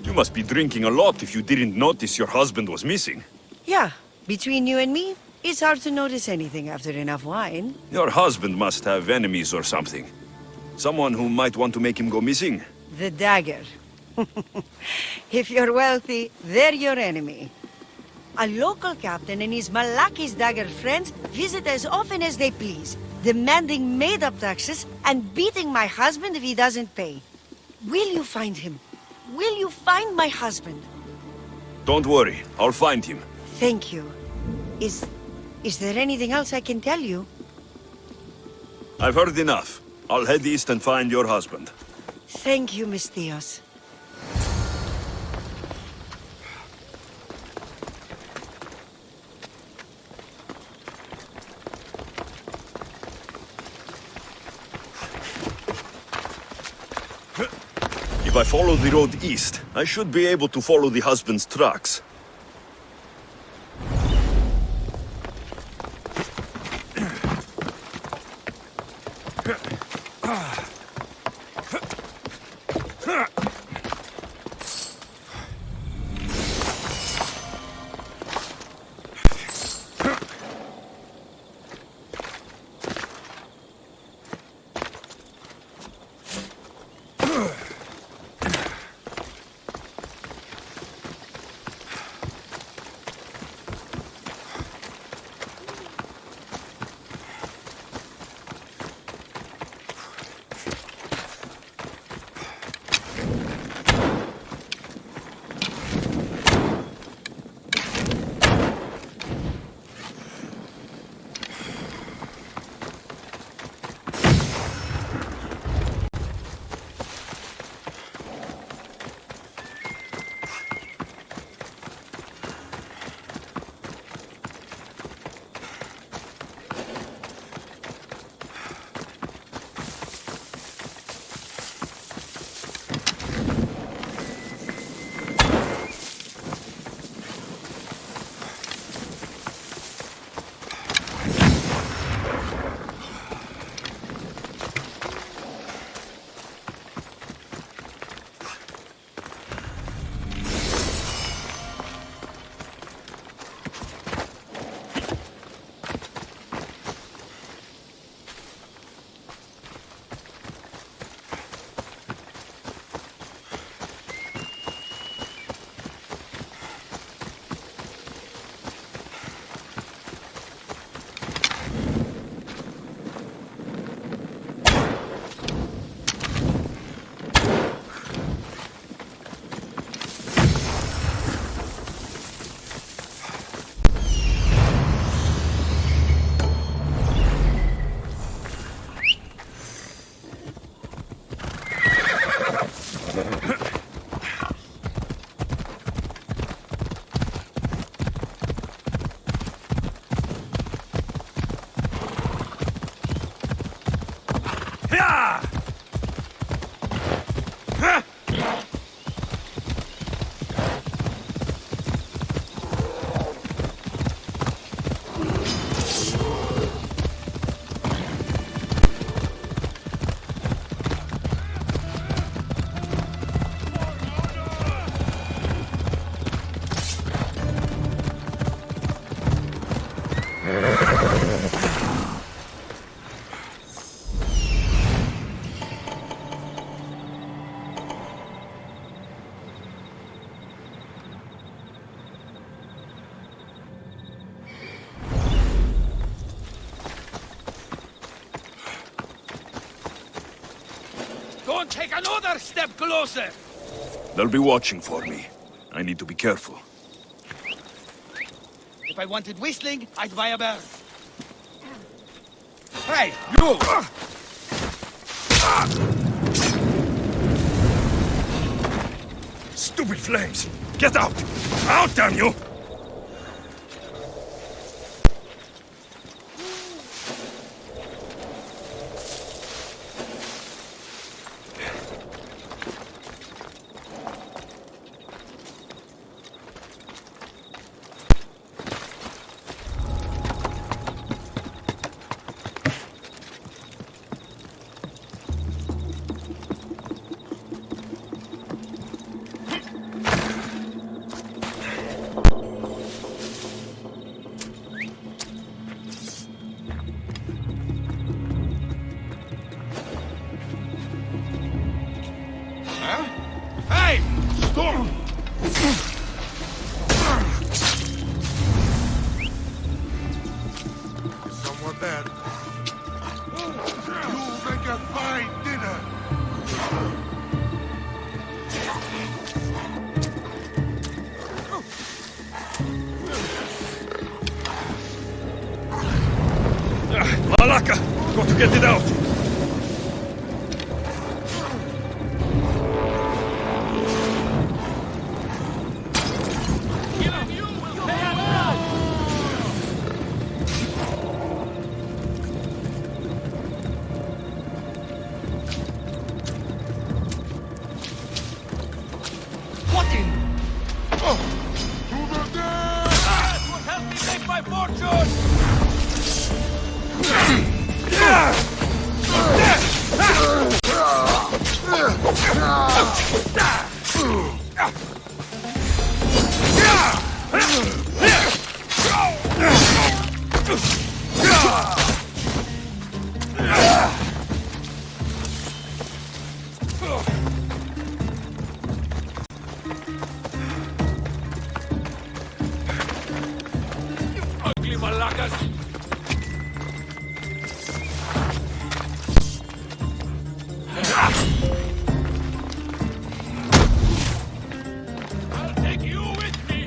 You must be drinking a lot if you didn't notice your husband was missing. Yeah, between you and me, it's hard to notice anything after enough wine. Your husband must have enemies or something. Someone who might want to make him go missing. The dagger. If you're wealthy, they're your enemy. A local captain and his Malaki's dagger friends visit as often as they please, demanding made-up taxes and beating my husband if he doesn't pay. Will you find him? Will you find my husband? Don't worry, I'll find him. Thank you. Is there anything else I can tell you? I've heard enough. I'll head east and find your husband. Thank you, Misthios. If I follow the road east, I should be able to follow the husband's tracks. Don't take another step closer! They'll be watching for me. I need to be careful. If I wanted whistling, I'd buy a bird. Hey, you! Stupid flames! Get out! Out, damn you! Hey! Stop! Is someone there? You make a fine dinner. Malaka! Got to get it out! What in? Oh! To the death! That would help me make my fortune! Ugly malakas! I'll take you with me!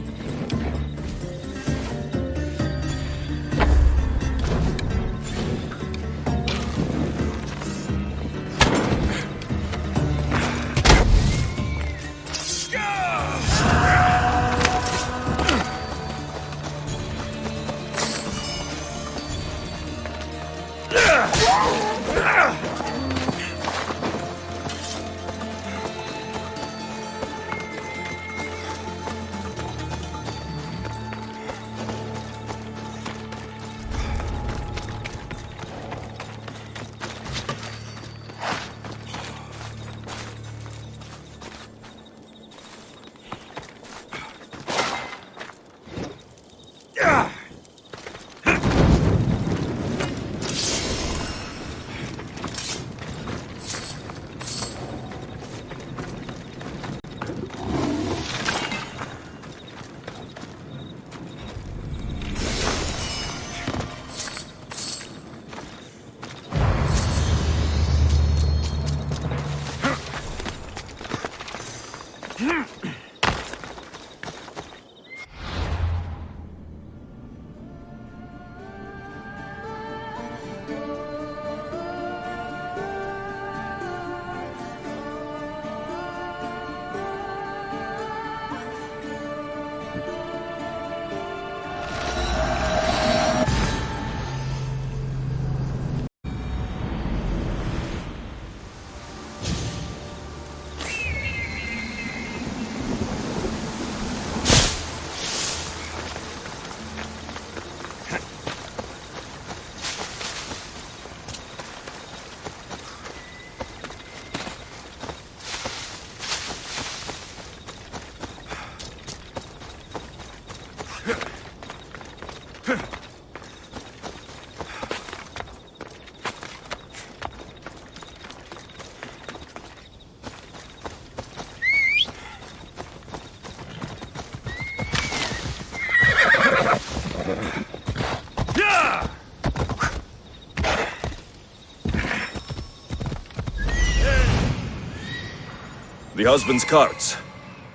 The husband's carts.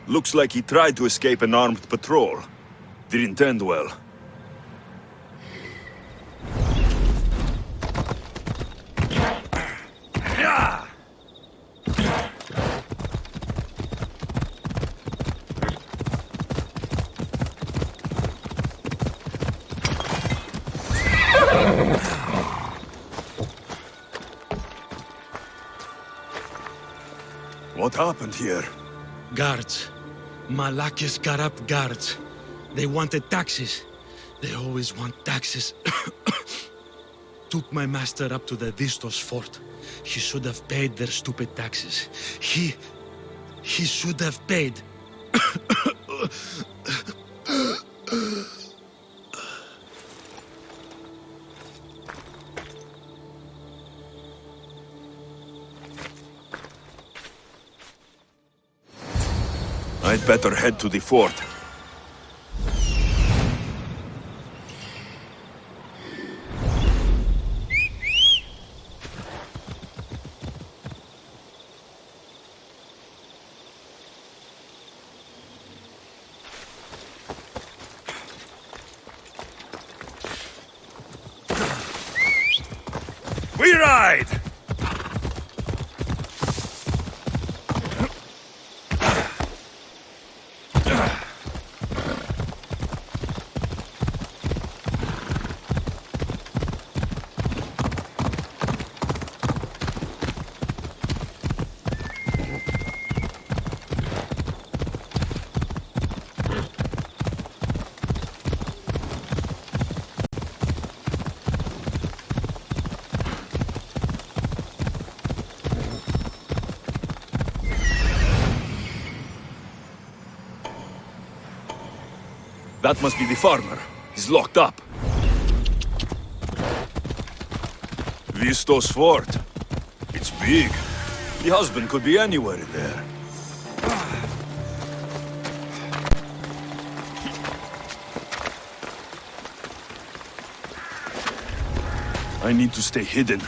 Looks like he tried to escape an armed patrol. Didn't end well. What happened here? Guards. Malachi's corrupt guards. They wanted taxes. They always want taxes. Took my master up to the Vistos fort. He should have paid their stupid taxes. He should have paid. I'd better head to the fort. We ride! That must be the farmer. He's locked up. Vistos fort. It's big. The husband could be anywhere in there. I need to stay hidden.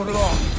Before long.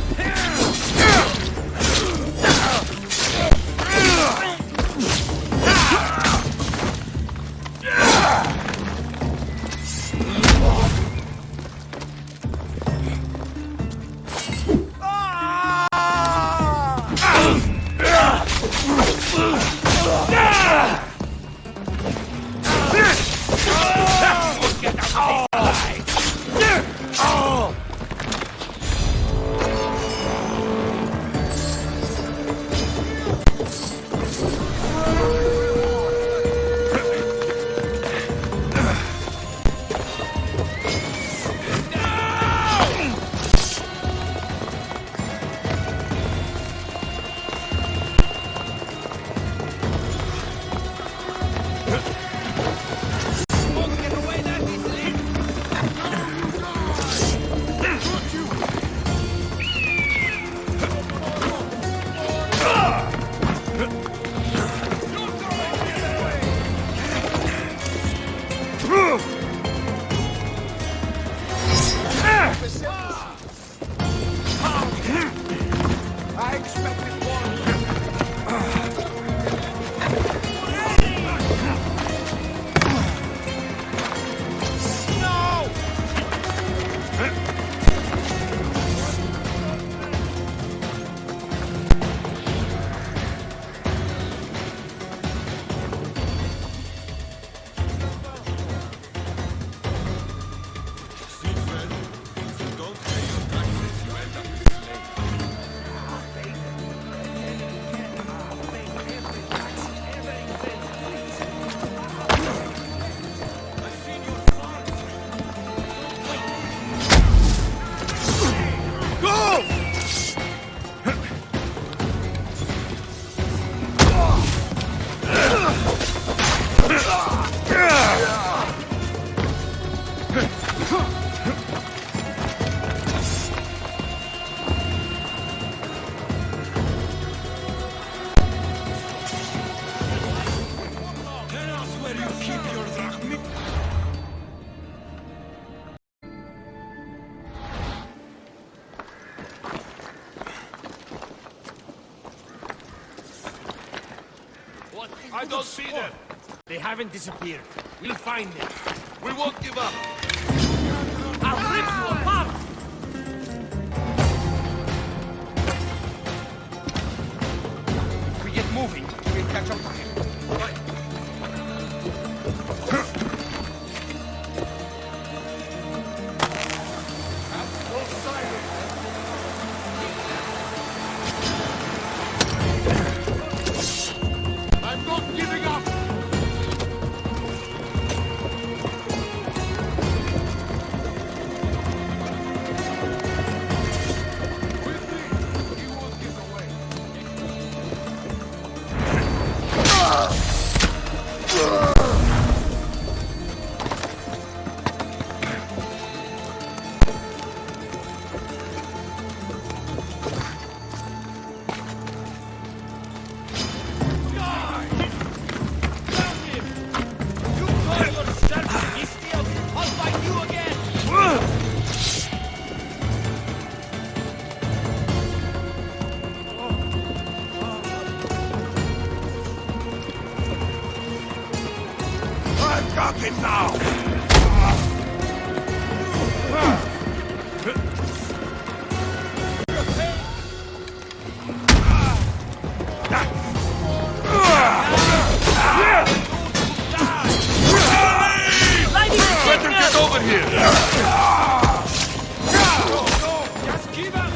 I don't see them. They haven't disappeared. We'll find them. We won't give up. I'll rip you apart! If we get moving, we'll catch up to him. Right. Talking now! Let them get over here! Just keep up!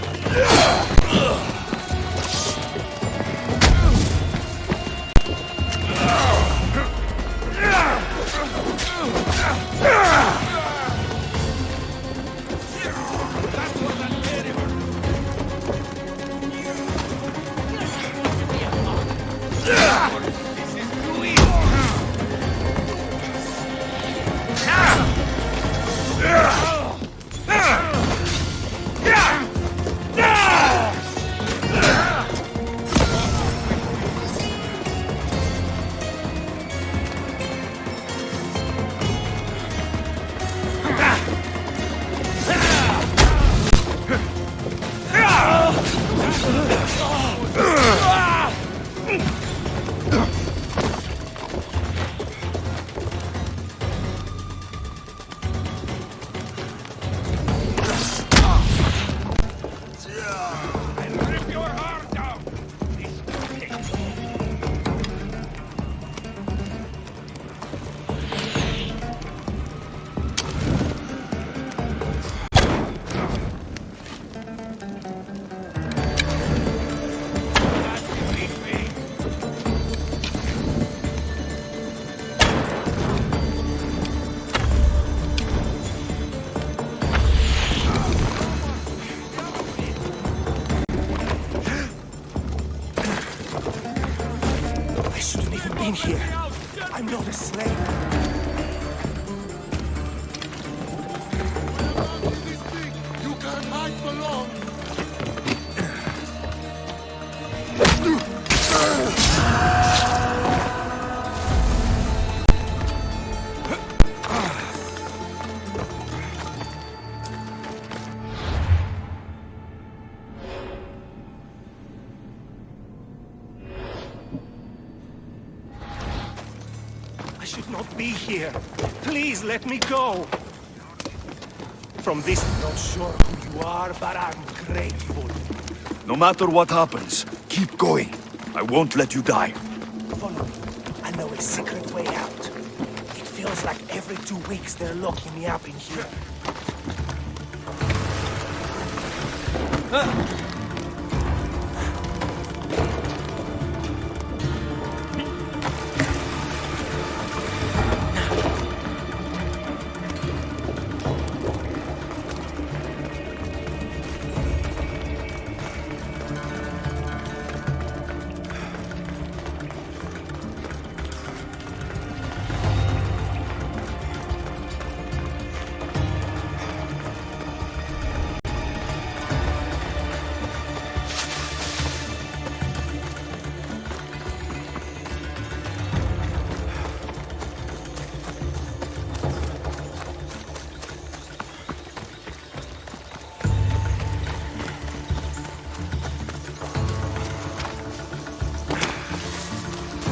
I shouldn't even been here. I'm not a slave. You can't hide for long. I should not be here. Please let me go. From this, I'm not sure who you are, but I'm grateful. No matter what happens, keep going. I won't let you die. Follow me. I know a secret way out. It feels like every 2 weeks they're locking me up in here.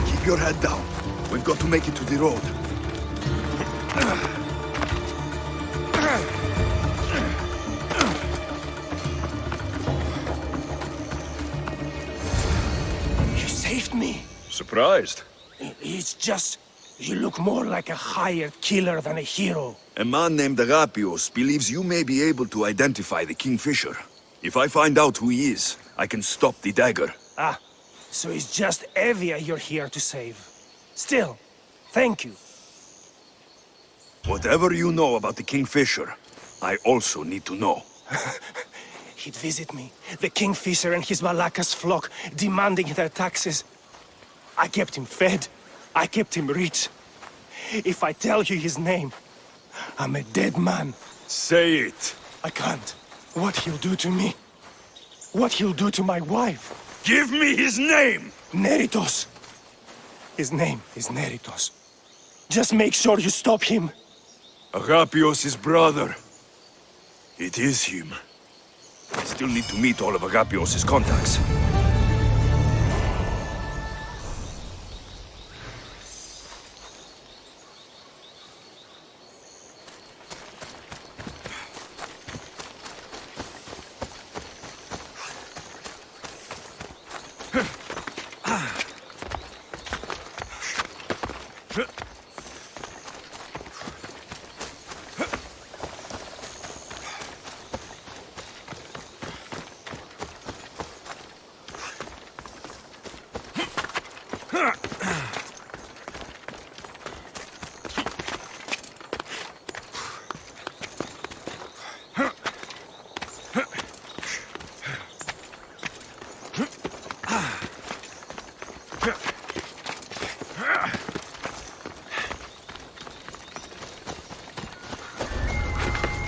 Keep your head down. We've got to make it to the road. You saved me. Surprised? It's just... you look more like a hired killer than a hero. A man named Agapios believes you may be able to identify the Kingfisher. If I find out who he is, I can stop the dagger. Ah, so it's just Evia you're here to save. Still, thank you. Whatever you know about the Kingfisher, I also need to know. He'd visit me, the Kingfisher and his Malakas flock, demanding their taxes. I kept him fed. I kept him rich. If I tell you his name, I'm a dead man. Say it. I can't. What he'll do to me. What he'll do to my wife. Give me his name! Neritos. His name is Neritos. Just make sure you stop him. Agapios' brother. It is him. I still need to meet all of Agapios' contacts.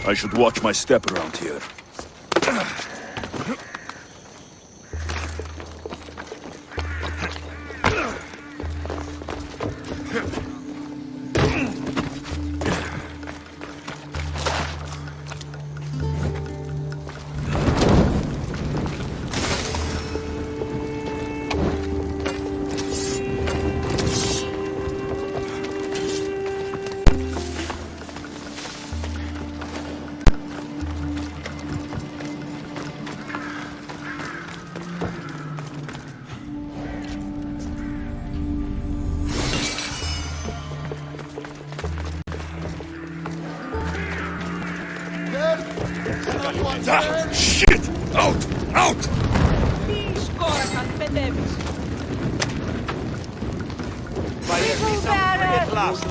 I should watch my step around here. Out! Τι σκόρακαν, παιδεύεις. People bearer!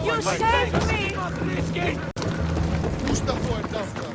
You saved me! Πού στα πόρτα αυτά.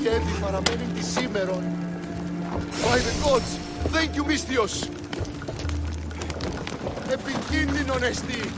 Η Έδη παραμένει τη σήμερον. By the gods, thank you, Μύστιος. Επικίνδυνον εστί.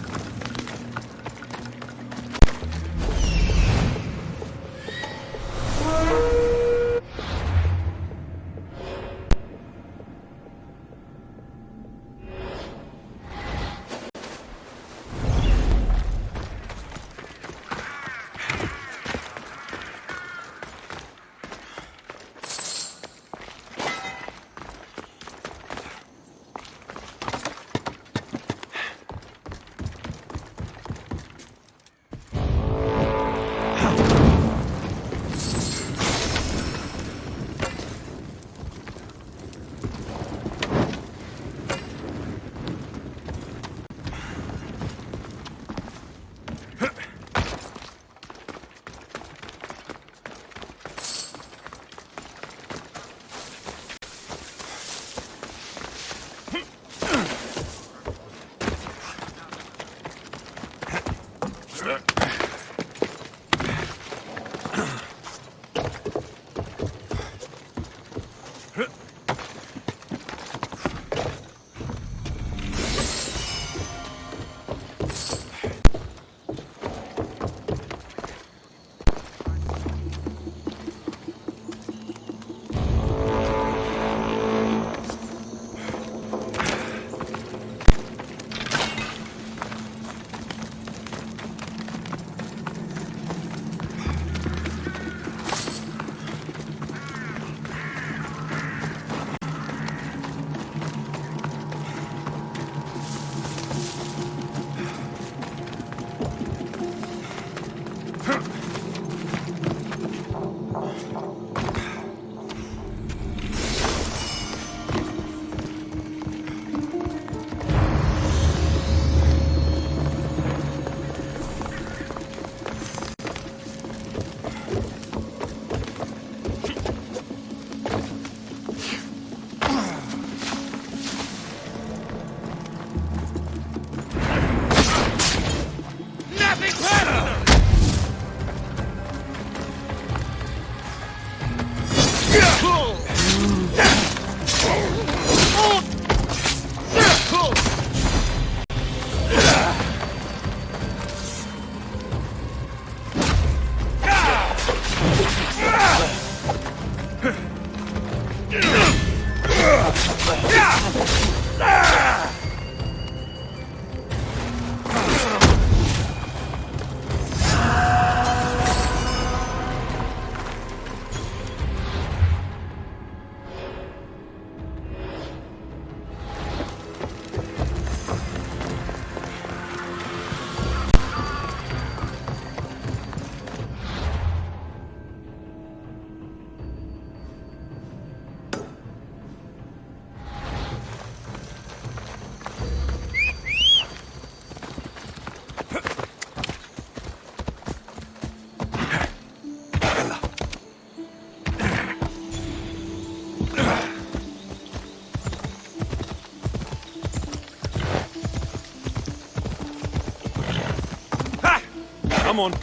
Come on.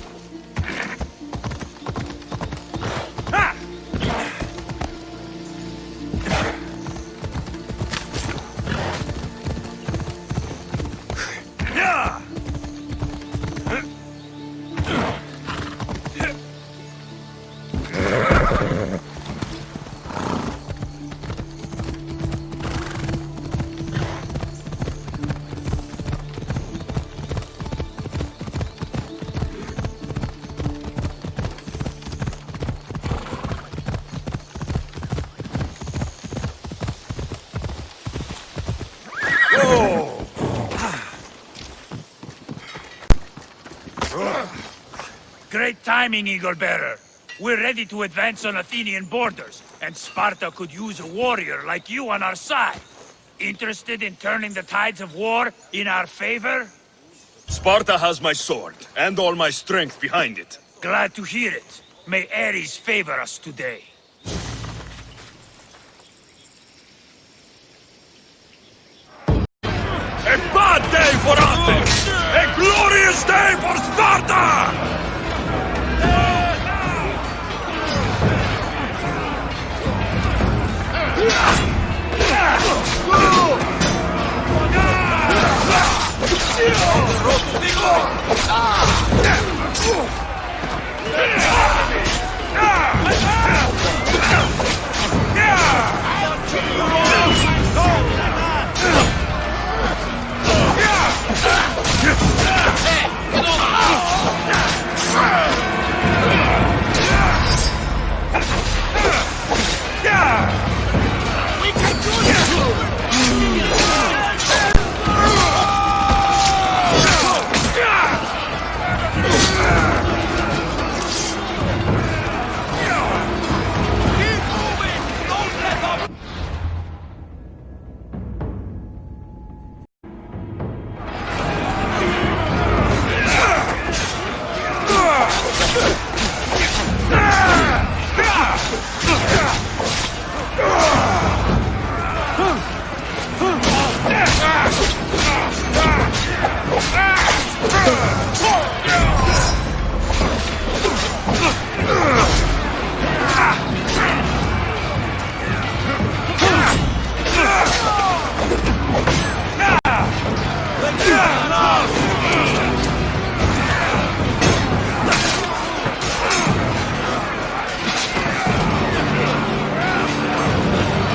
Great timing, Eagle Bearer. We're ready to advance on Athenian borders, and Sparta could use a warrior like you on our side. Interested in turning the tides of war in our favor? Sparta has my sword, and all my strength behind it. Glad to hear it. May Ares favor us today. A bad day for Athens! A glorious day for Sparta!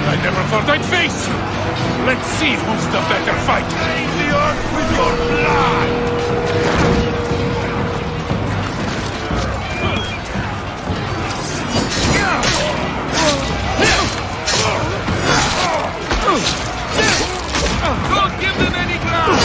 I never thought I'd face you! Let's see who's the better fighter! Stain the earth with your blood! Don't give them any ground!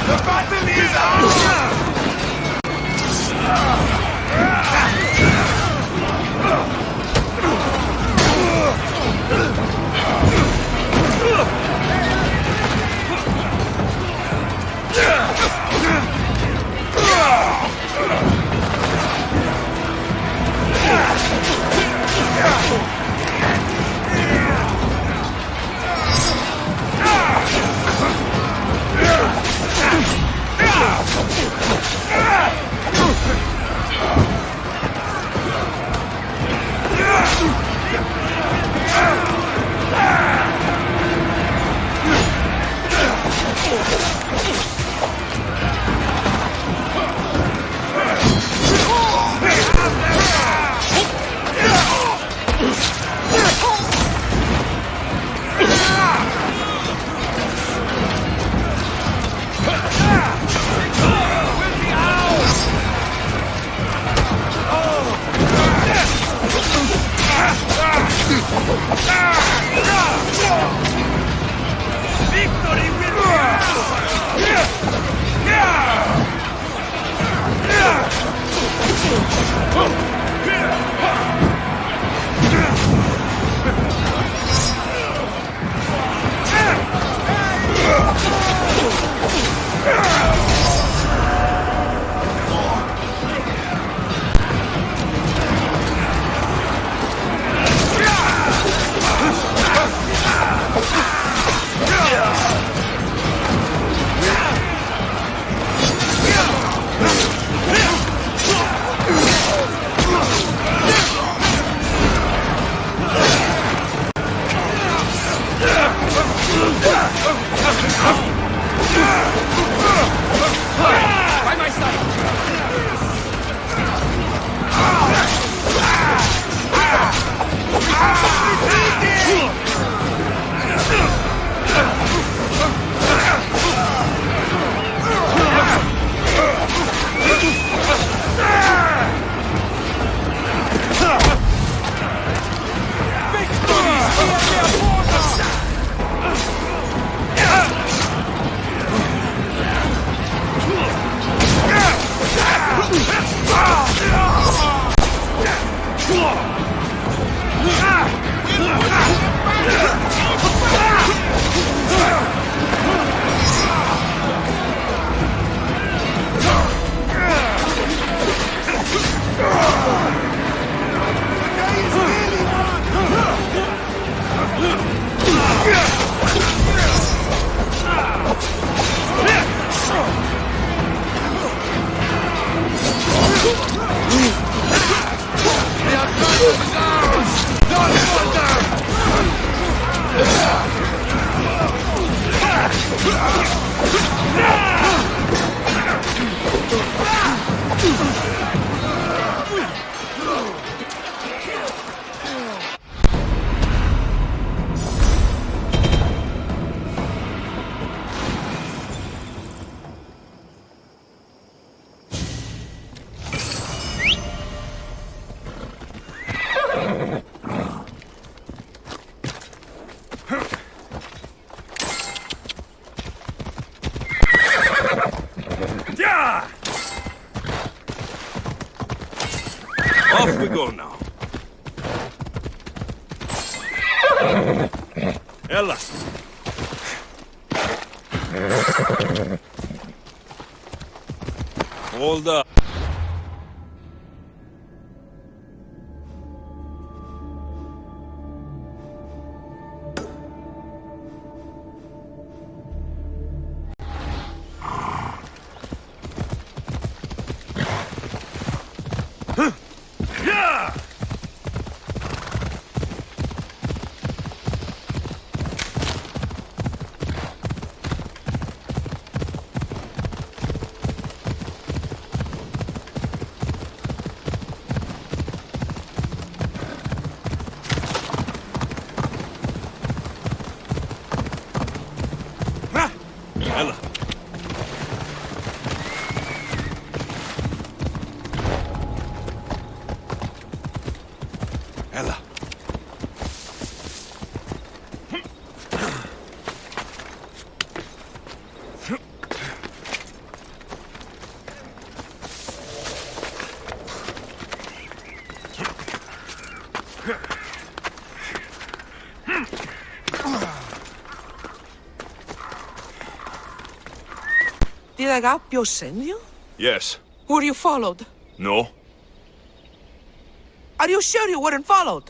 The battle is ours! Off we go now. Ella. Hold up. Ella. Ella. Did Agapio send you? Yes. Were you followed? No. Are you sure you weren't followed?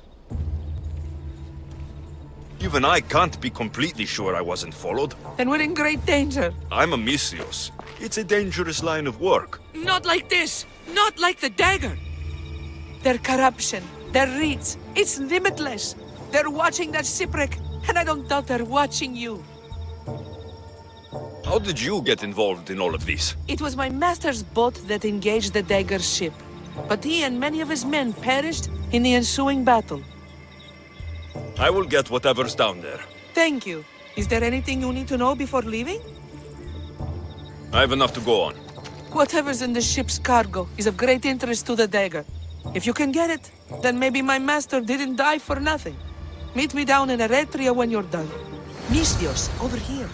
Even I can't be completely sure I wasn't followed. Then we're in great danger. I'm a Misios. It's a dangerous line of work. Not like this. Not like the dagger. Their corruption, their reach, it's limitless. They're watching that shipwreck, and I don't doubt they're watching you. How did you get involved in all of this? It was my master's boat that engaged the dagger ship, but he and many of his men perished in the ensuing battle. I will get whatever's down there. Thank you. Is there anything you need to know before leaving? I have enough to go on. Whatever's in the ship's cargo is of great interest to the dagger. If you can get it, then maybe my master didn't die for nothing. Meet me down in Eretria when you're done. Misthios, over here.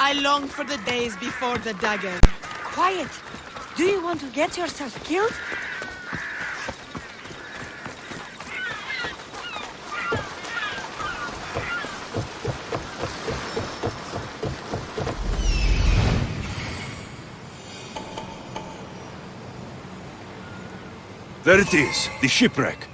I long for the days before the dagger. Quiet! Do you want to get yourself killed? There it is, the shipwreck.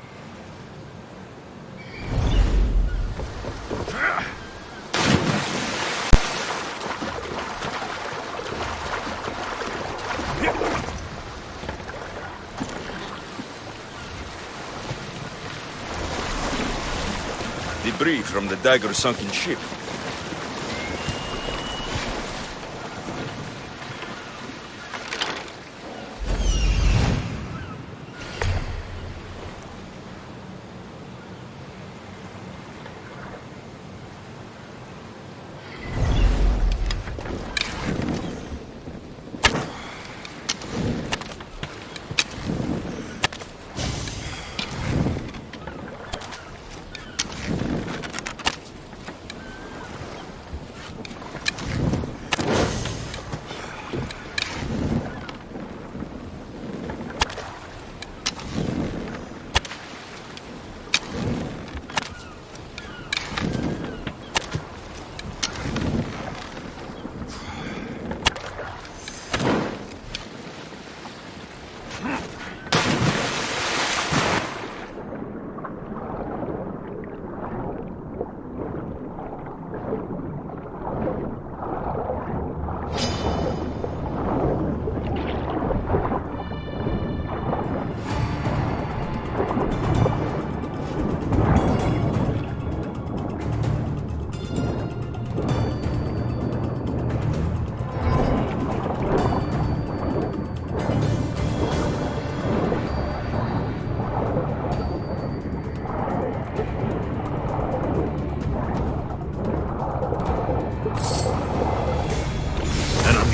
debris from the dagger's sunken ship.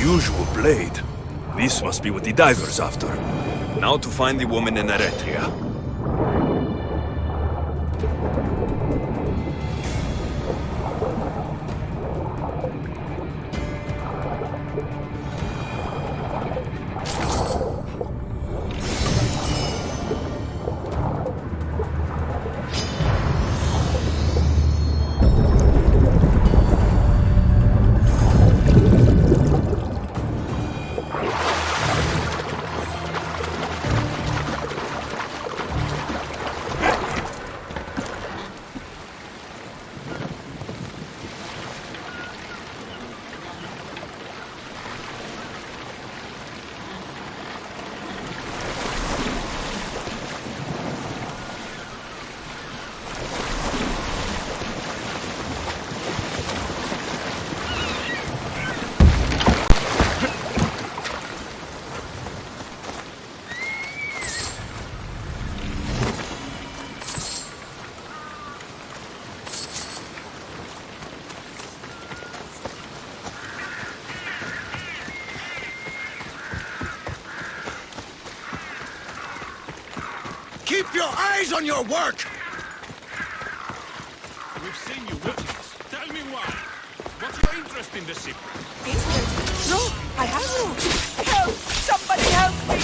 Unusual blade. This must be what the diver's after. Now to find the woman in Eretria. Keep your eyes on your work! We've seen you witness. Tell me why. What's your interest in the ship? Interest? No, I have no. Help! Somebody help me!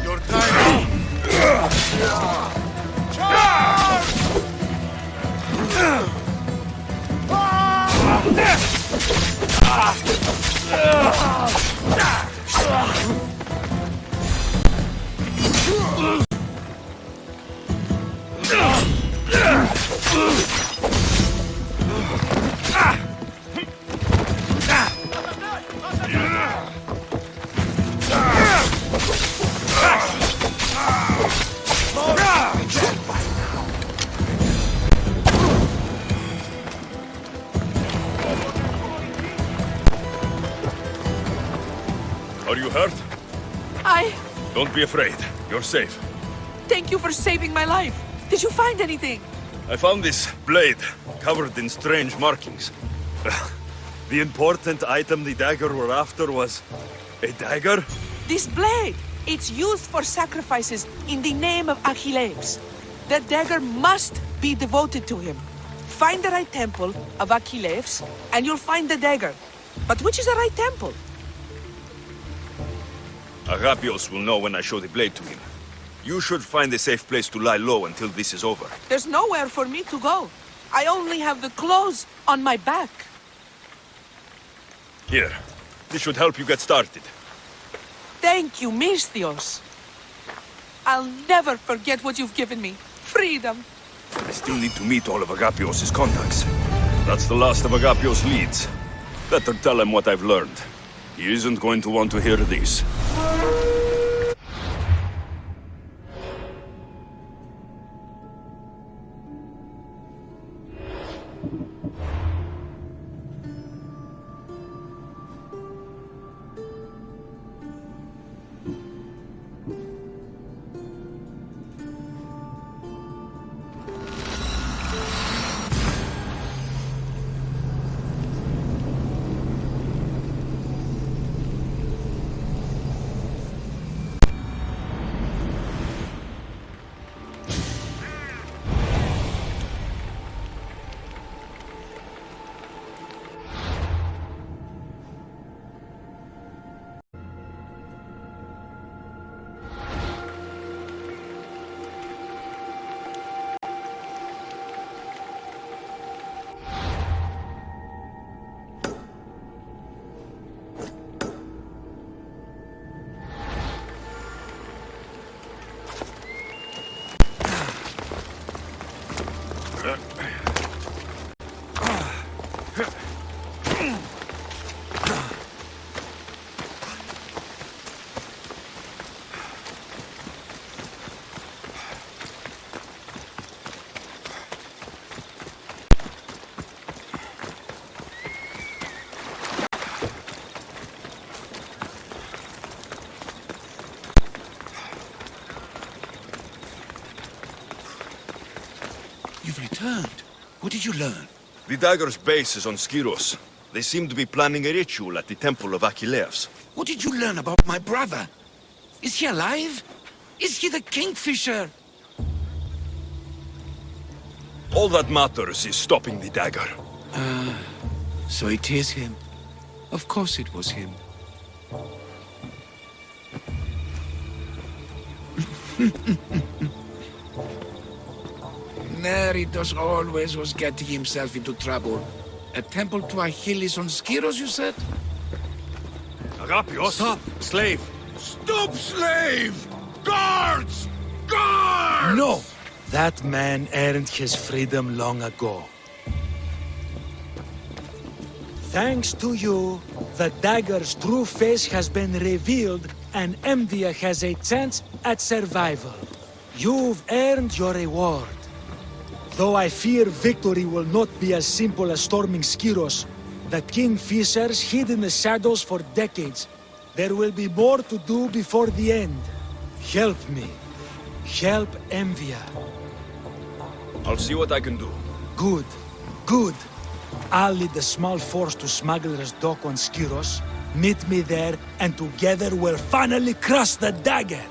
Your time. Charge! Are you hurt? Don't be afraid. You're safe. Thank you for saving my life. Did you find anything? I found this blade, covered in strange markings. The important item the dagger were after was a dagger? This blade! It's used for sacrifices in the name of Achilles. The dagger must be devoted to him. Find the right temple of Achilles, and you'll find the dagger. But which is the right temple? Agapios will know when I show the blade to him. You should find a safe place to lie low until this is over. There's nowhere for me to go. I only have the clothes on my back. Here, this should help you get started. Thank you, Misthios. I'll never forget what you've given me. Freedom. I still need to meet all of Agapios' contacts. That's the last of Agapios' leads. Better tell him what I've learned. He isn't going to want to hear this. You've returned. What did you learn? The dagger's base is on Skiros. They seem to be planning a ritual at the Temple of Achilles. What did you learn about my brother? Is he alive? Is he the Kingfisher? All that matters is stopping the dagger. So it is him. Of course it was him. Neritos always was getting himself into trouble. A temple to Achilles on Skiros, you said? Agapios! Stop, slave! Stop, slave! Guards! Guards! No! That man earned his freedom long ago. Thanks to you, the dagger's true face has been revealed and Emdia has a chance at survival. You've earned your reward. Though I fear victory will not be as simple as storming Skiros, the Kingfishers hid in the shadows for decades. There will be more to do before the end. Help me. Help Emvia. I'll see what I can do. Good. Good. I'll lead a small force to Smuggler's Dock on Skiros. Meet me there, and together we'll finally crush the dagger!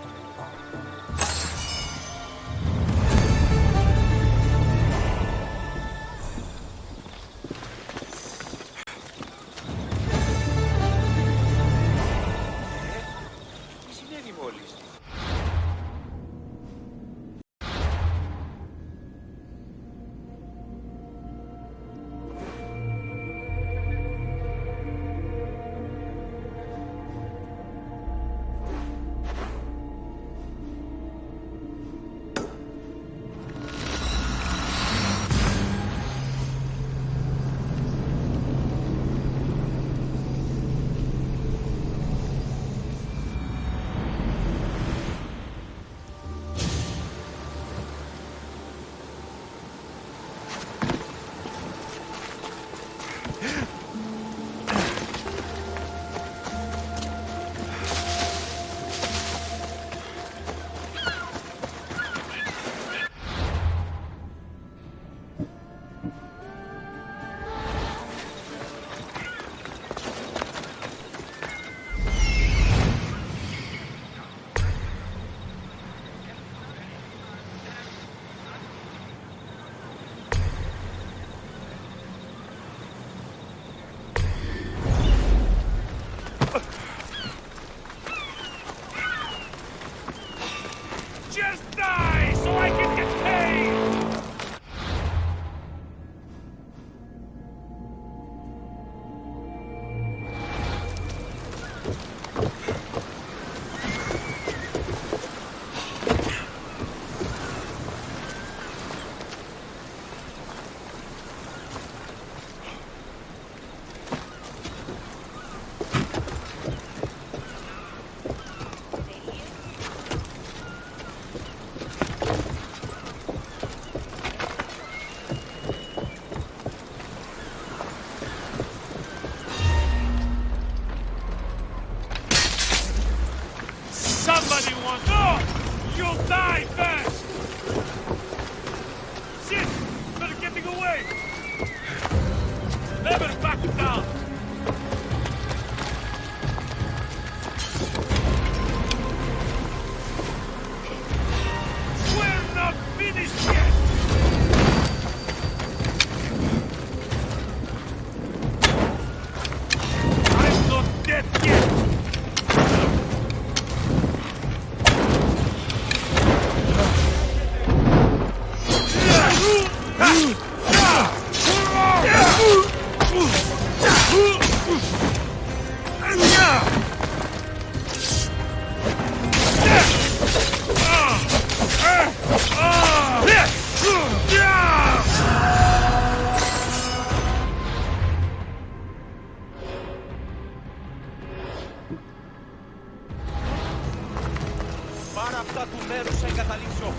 Πάρα αυτά του μέρους θα εγκαταλείψω.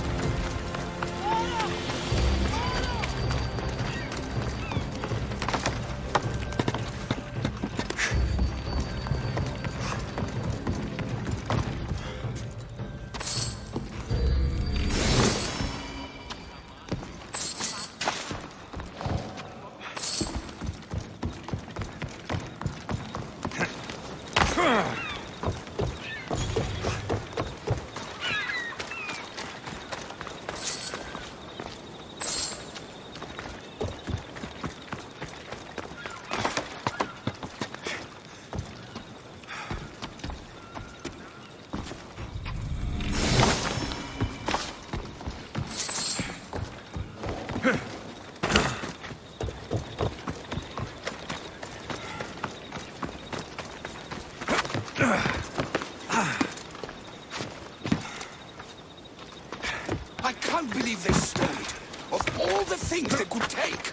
I can't believe they stole it. Of all the things they could take.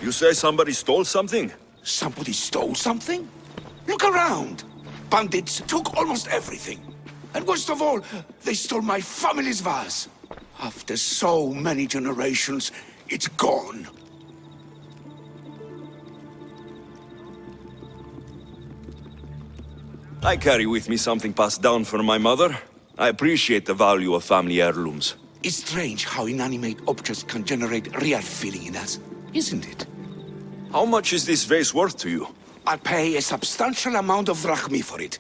You say somebody stole something? Somebody stole something? Look around. Bandits took almost everything. And worst of all, they stole my family's vase. After so many generations, it's gone. I carry with me something passed down from my mother. I appreciate the value of family heirlooms. It's strange how inanimate objects can generate real feeling in us, isn't it? How much is this vase worth to you? I pay a substantial amount of drachmi for it.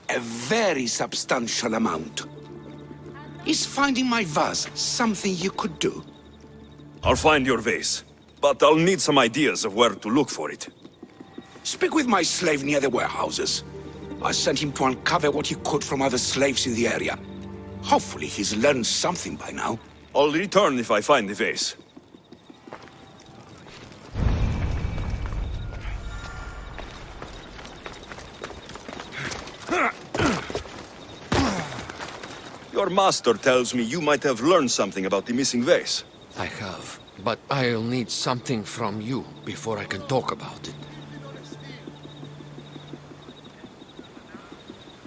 A very substantial amount. Is finding my vase something you could do? I'll find your vase, but I'll need some ideas of where to look for it. Speak with my slave near the warehouses. I sent him to uncover what he could from other slaves in the area. Hopefully he's learned something by now. I'll return if I find the vase. Your master tells me you might have learned something about the missing vase. I have, but I'll need something from you before I can talk about it.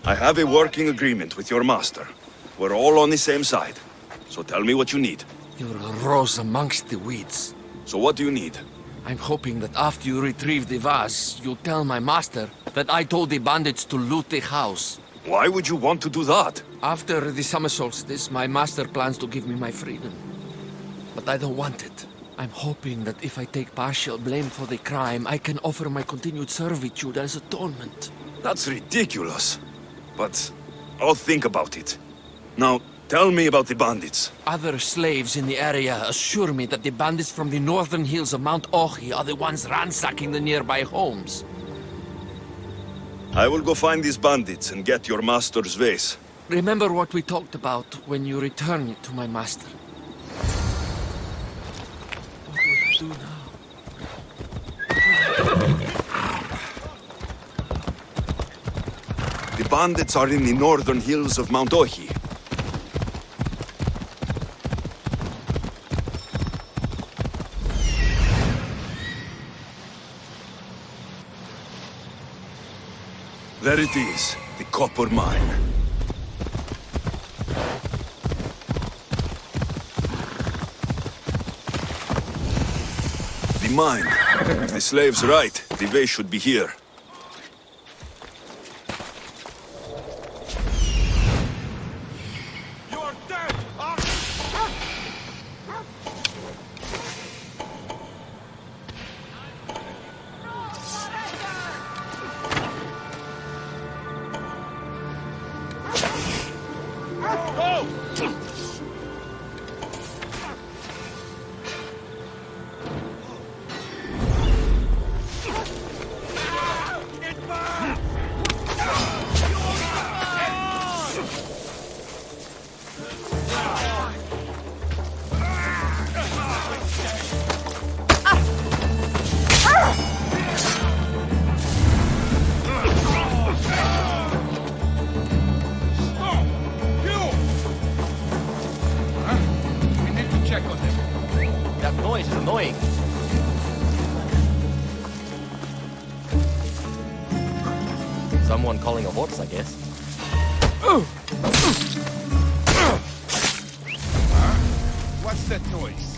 I have a working agreement with your master. We're all on the same side. So tell me what you need. You're a rose amongst the weeds. So what do you need? I'm hoping that after you retrieve the vase, you'll tell my master that I told the bandits to loot the house. Why would you want to do that? After the summer solstice, my master plans to give me my freedom. But I don't want it. I'm hoping that if I take partial blame for the crime, I can offer my continued servitude as atonement. That's ridiculous. But I'll think about it. Now, tell me about the bandits. Other slaves in the area assure me that the bandits from the northern hills of Mount Ohi are the ones ransacking the nearby homes. I will go find these bandits and get your master's vase. Remember what we talked about when you return it to my master. What do I do now? The bandits are in the northern hills of Mount Ohi. There it is, the copper mine. The mine. If the slave's right, the vase should be here. check on them. That noise is annoying. Someone calling a horse, I guess. What's that noise?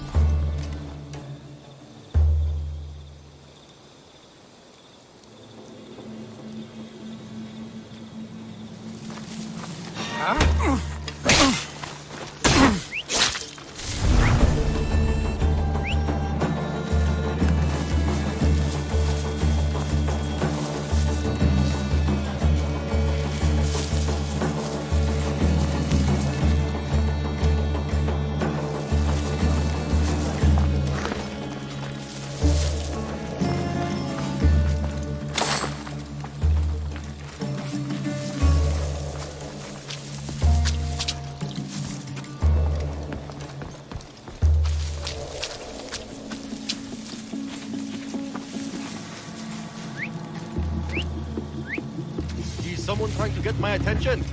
Is someone trying to get my attention?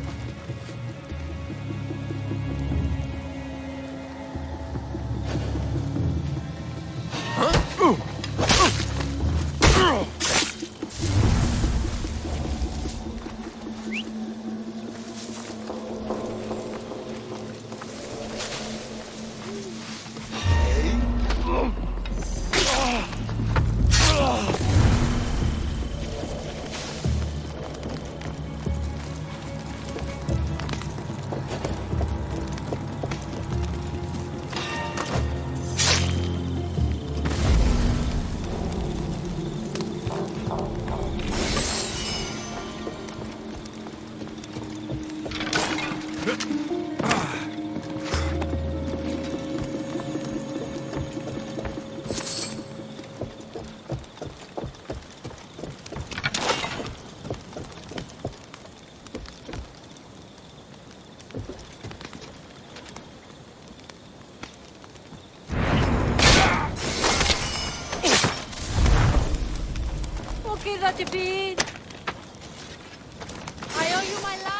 I owe you my life.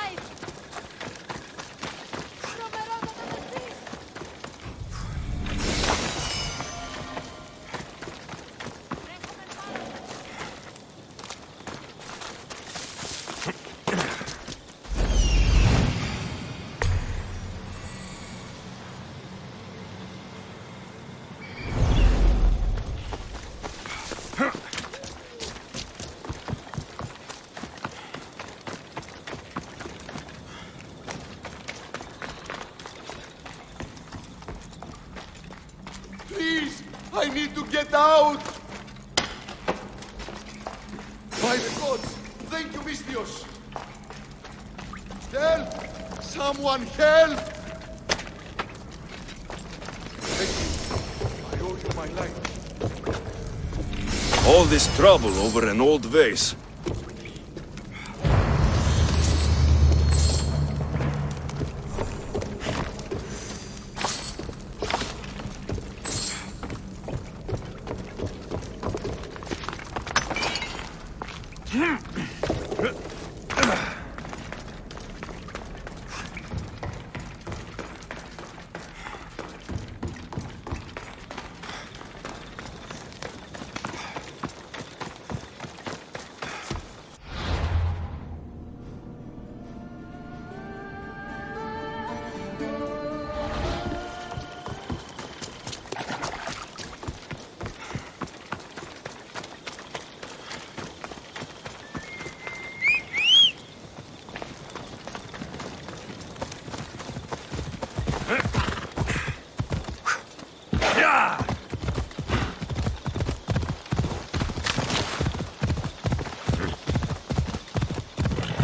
Please, I need to get out! By the gods, thank you, Mistios! Help! Someone help! Thank you. I owe you my life. All this trouble over an old vase.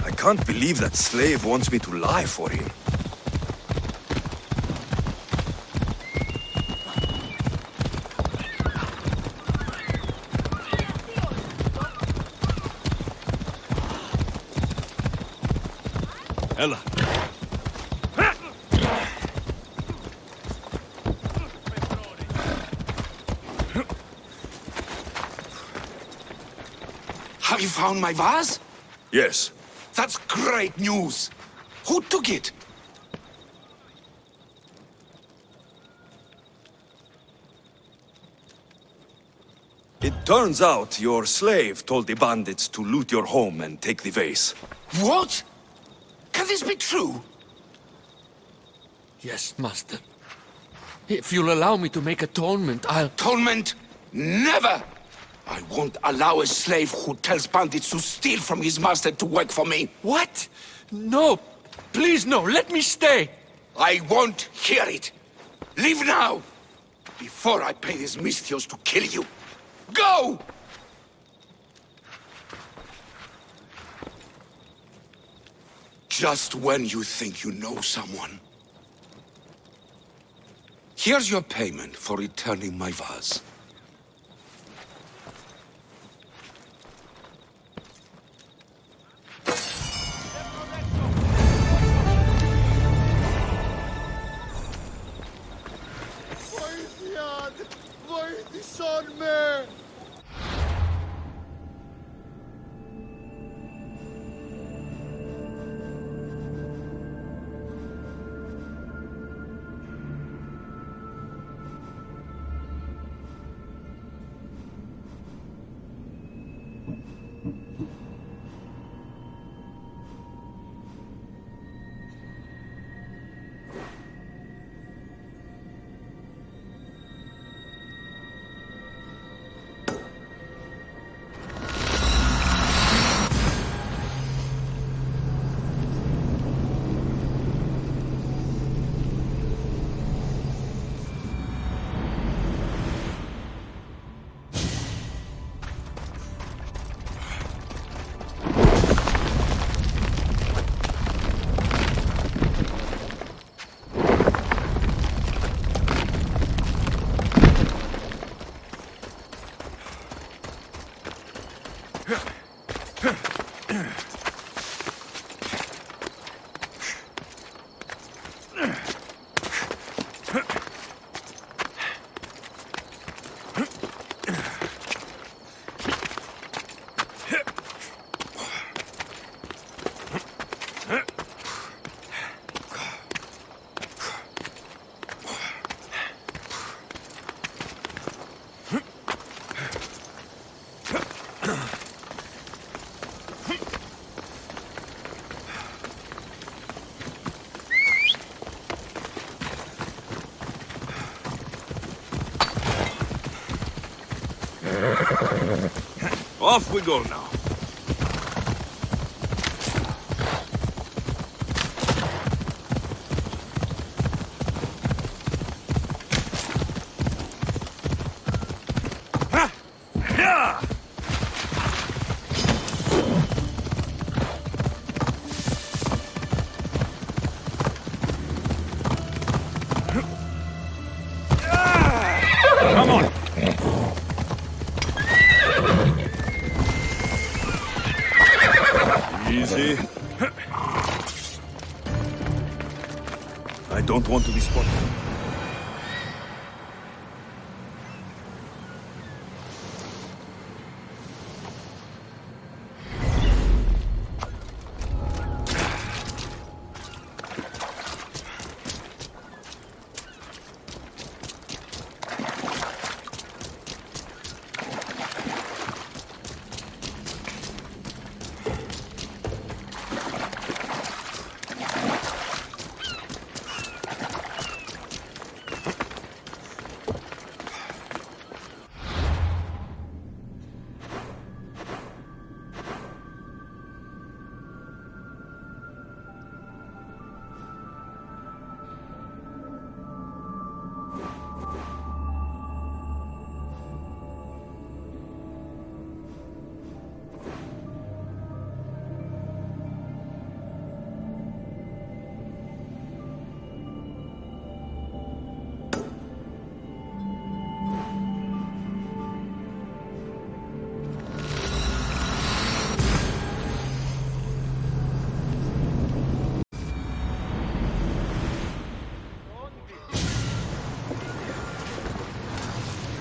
I can't believe that slave wants me to lie for him. Ella. Have you found my vase? Yes. That's great news. Who took it? It turns out your slave told the bandits to loot your home and take the vase. What? Can this be true? Yes, Master. If you'll allow me to make atonement, I'll... Atonement? Never! I won't allow a slave who tells bandits to steal from his master to work for me. What? No! Please, no! Let me stay! I won't hear it! Leave now! Before I pay these Misthios to kill you! Go! Just when you think you know someone. Here's your payment for returning my vase. Βοήθησον! Off we go now. Come on. Easy. I don't want to be spotted.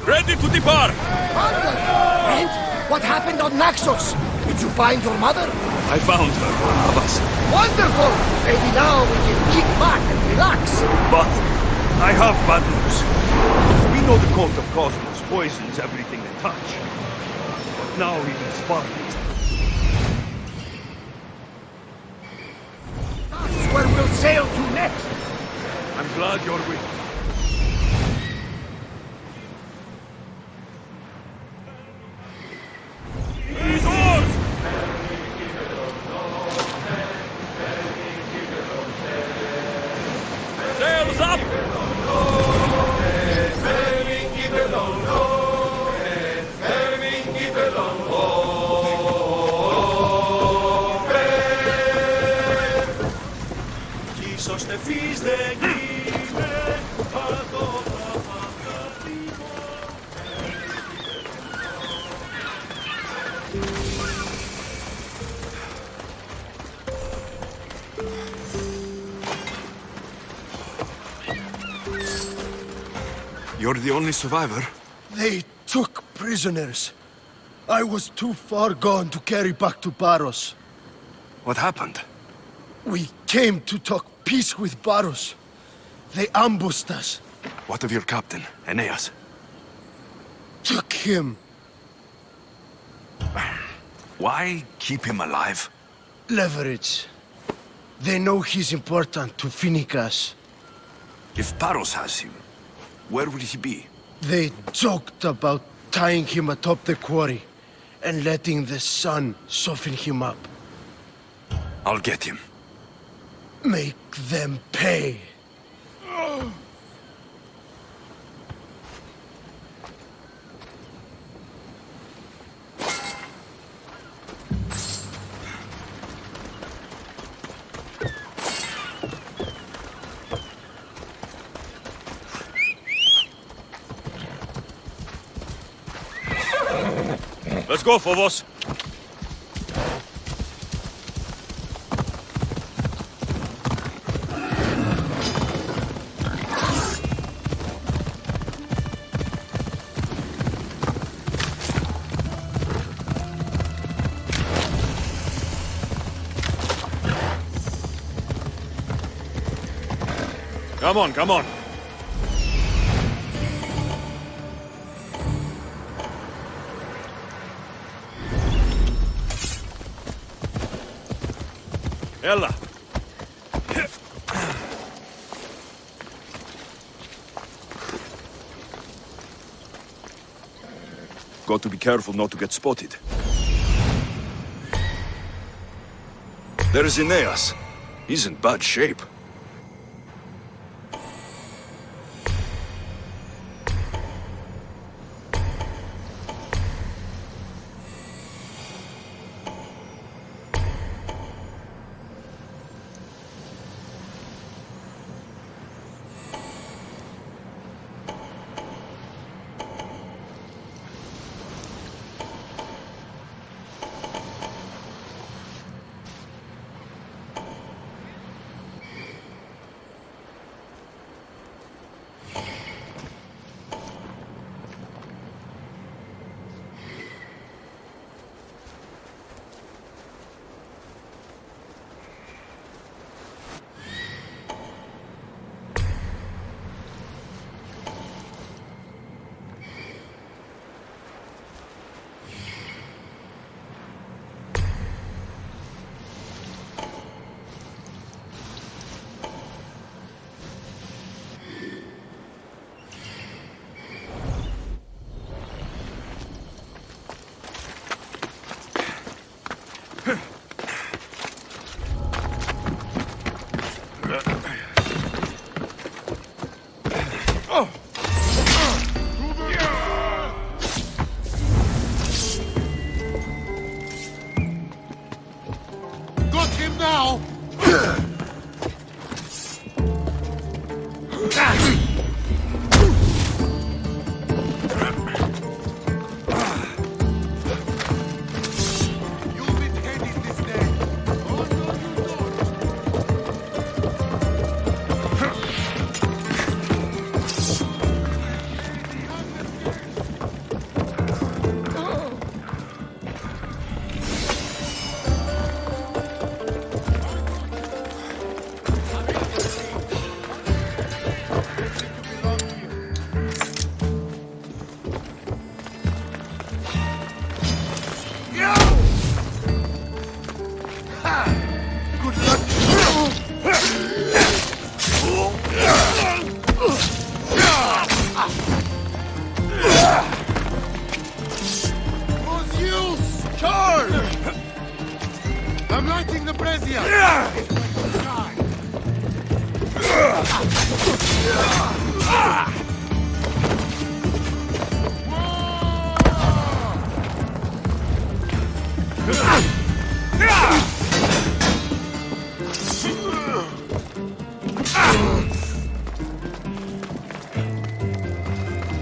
Ready to depart! And what happened on Naxos? Did you find your mother? I found her, Abbas. Wonderful! Maybe now we can kick back and relax. But I have bad news. We know the cult of Cosmos poisons everything they touch. But now even Sparta. That's where we'll sail to next. I'm glad you're with me. Sails up! You're the only survivor? They took prisoners. I was too far gone to carry back to Baros. What happened? We came to talk peace with Baros. They ambushed us. What of your captain, Aeneas? Took him. Why keep him alive? Leverage. They know he's important to Phoenicus. If Baros has him, where would he be? They joked about tying him atop the quarry and letting the sun soften him up. I'll get him. Make them pay. Let's go, Phobos. Come on, come on. Ella. Got to be careful not to get spotted. There's Aeneas. He's in bad shape. Got him now! lighting the brazier!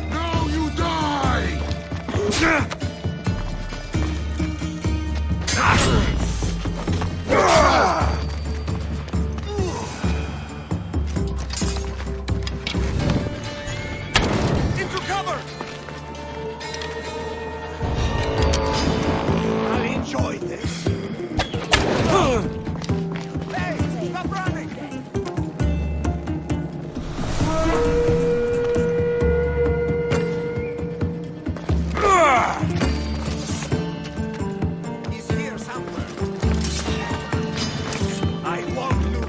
Now you die! Into cover! I'll enjoy this. Hey, stop running! He's here somewhere. I won't lose.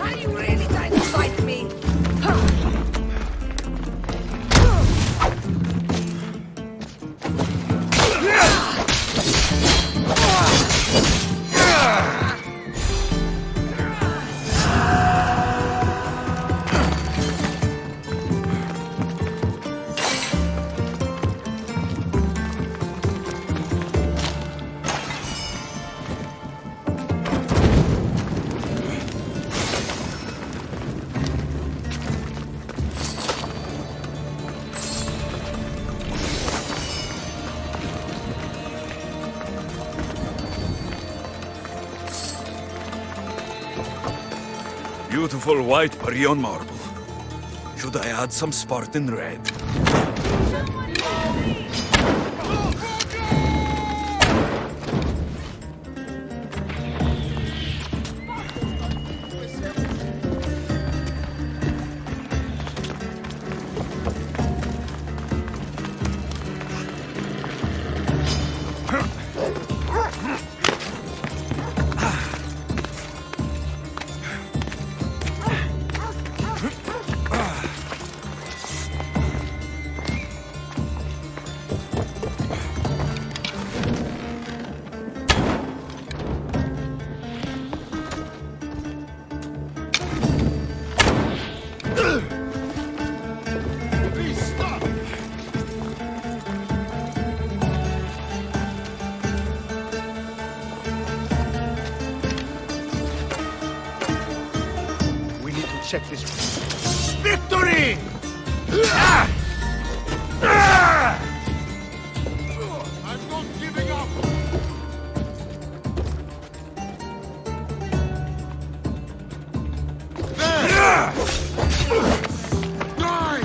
Are you really trying to fight me? Beautiful white Parion marble. Should I add some Spartan red? Please stop! We need to check this. Victory! I'm not giving up! There! Die!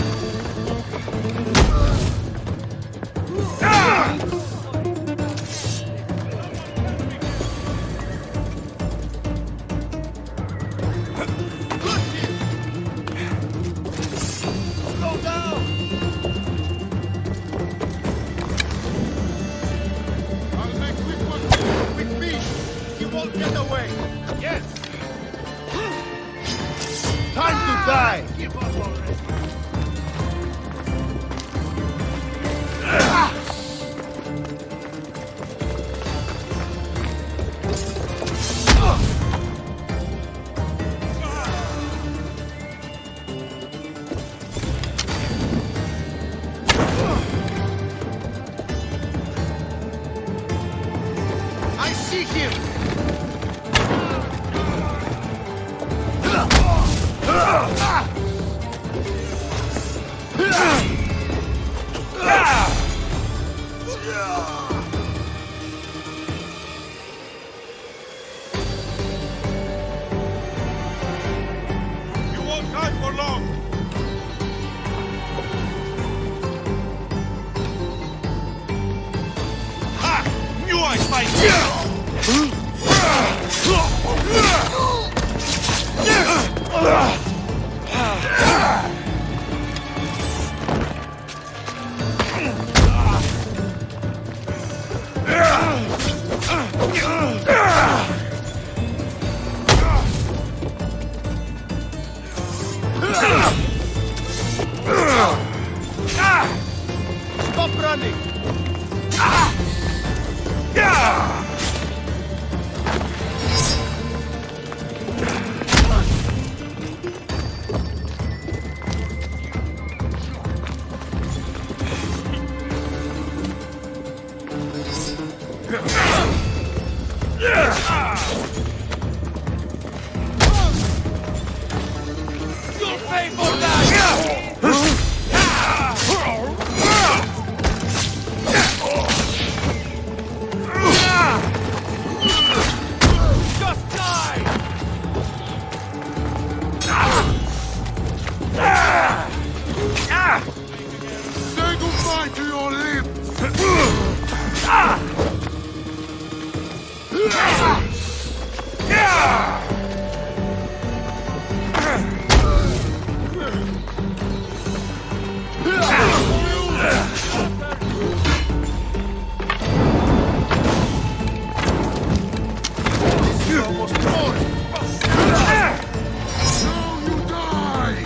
Slow down! I'll make quick one with peace. He won't get away. Yes! Time to die! Give up already. I see him! You won't hide for long! find you! Stop running! You'll pay for that! Just die! Say goodbye to your limbs! This is almost gone! Now you die!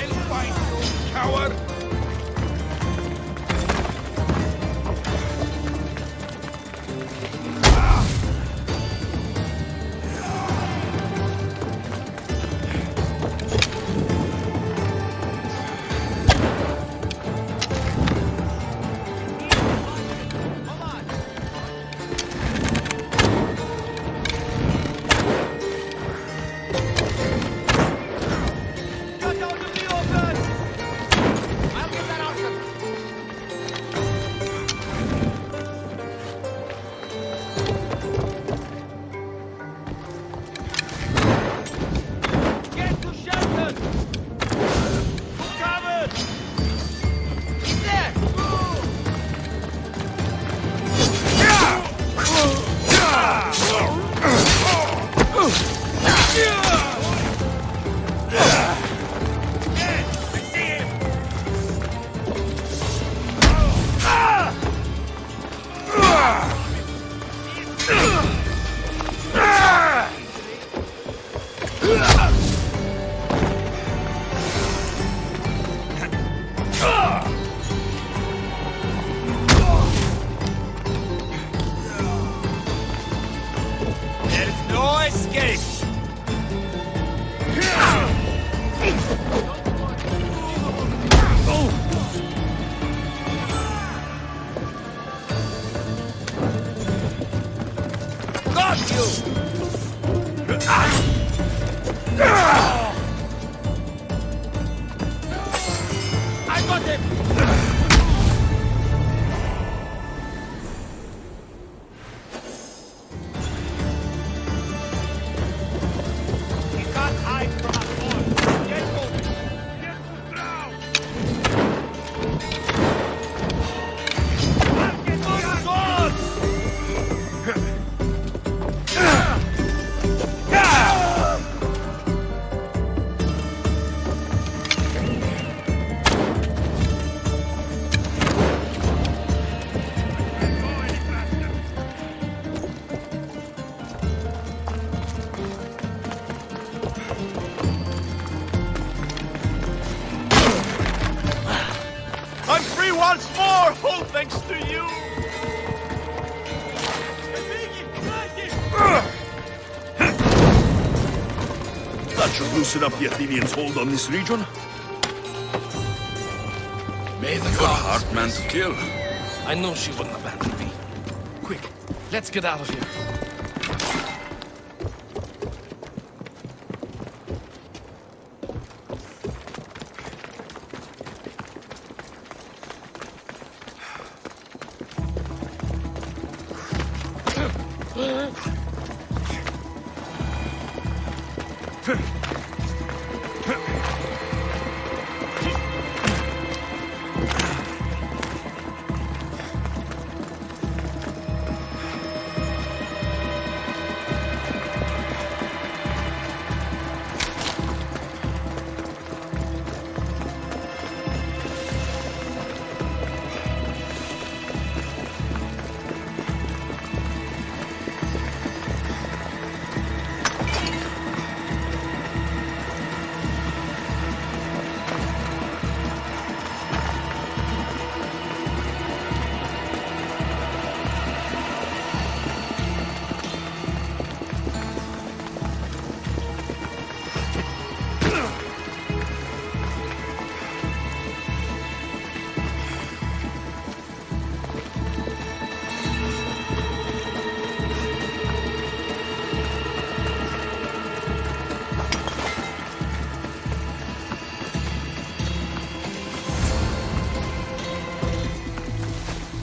I'll find you, coward! Get to shelter! Covered! There! There's no escape! Got you! I got him! He can't hide from us all. Get moving! Get to ground! I'll get your swords! I'm free once more, all thanks to you! That should loosen up the Athenians' hold on this region? May the You're a hard man to kill. I know she wouldn't abandon me. Quick, let's get out of here.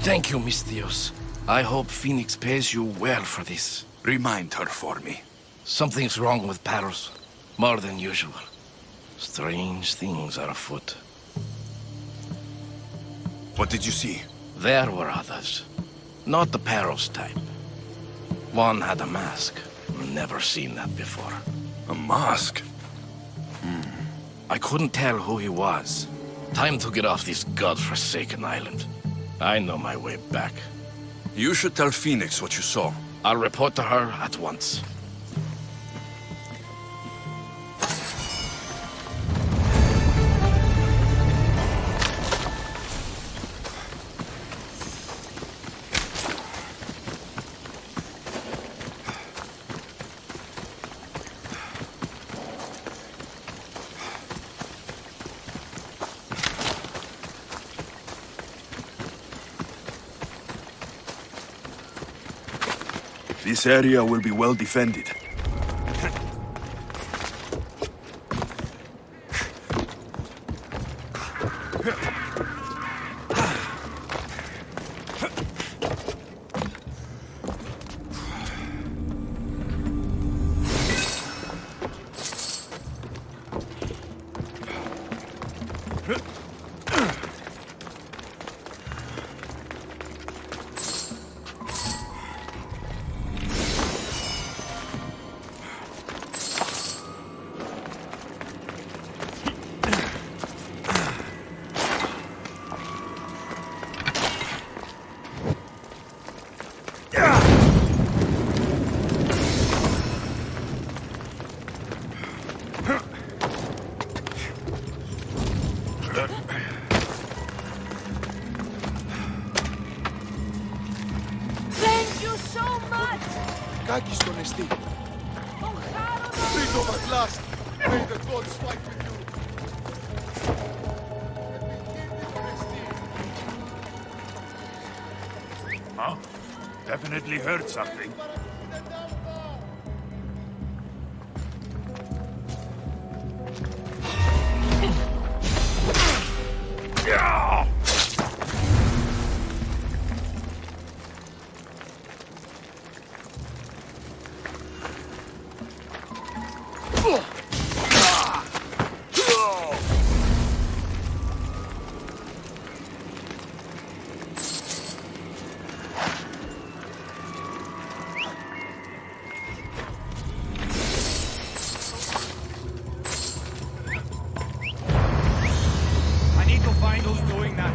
Thank you, Misthios. I hope Phoenix pays you well for this. Remind her for me. Something's wrong with Paros. More than usual. Strange things are afoot. What did you see? There were others. Not the Paros type. One had a mask. Never seen that before. A mask? I couldn't tell who he was. Time to get off this godforsaken island. I know my way back. You should tell Phoenix what you saw. I'll report to her at once. This area will be well defended. Thank you so much! Kaki στον εστί. Freedom at last! May the gods fight with you! Huh? Definitely heard something. Yeah! I need to find who's doing that.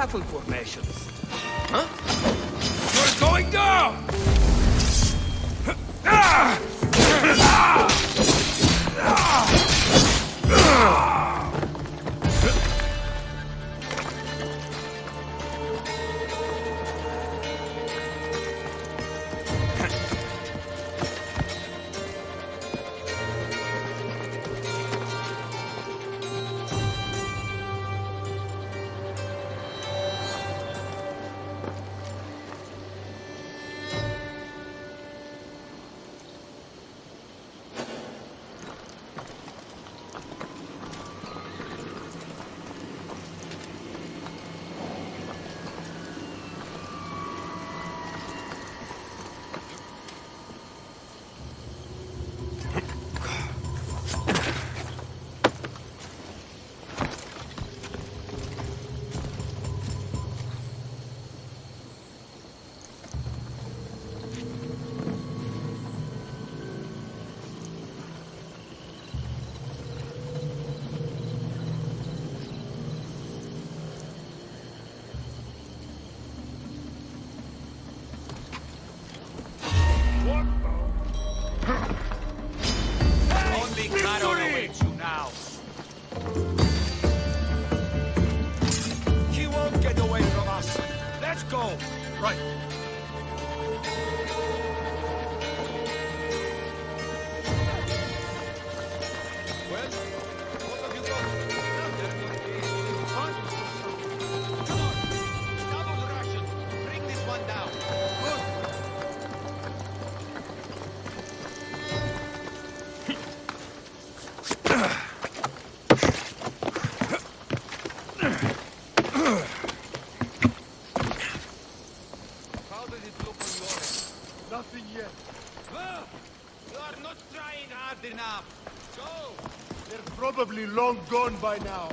battle formations. Huh? You're going down! Ah! Ah! Ah! Only Caron awaits you now. He won't get away from us. Let's go. Right. Well, what have you got? There must be fun. Come on. Double ration. Bring this one down. Good. How does it look on your end? Nothing yet. You are not trying hard enough. Go! They're probably long gone by now.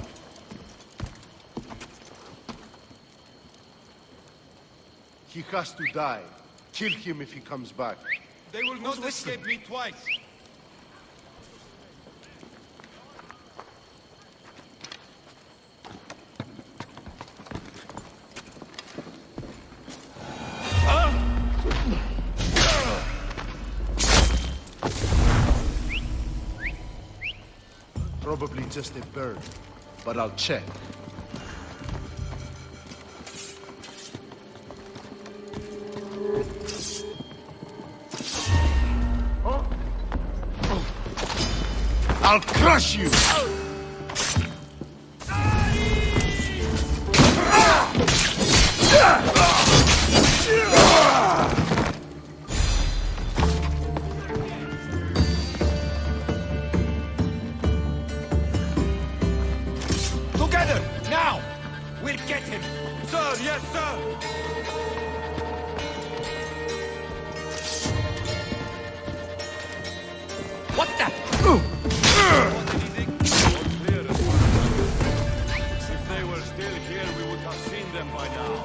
He has to die. Kill him if he comes back. They will not escape me twice. Probably just a bird, but I'll check. I'll crush you! Together, now! We'll get him! Sir, yes, sir! What the? If they were still here, we would have seen them by now.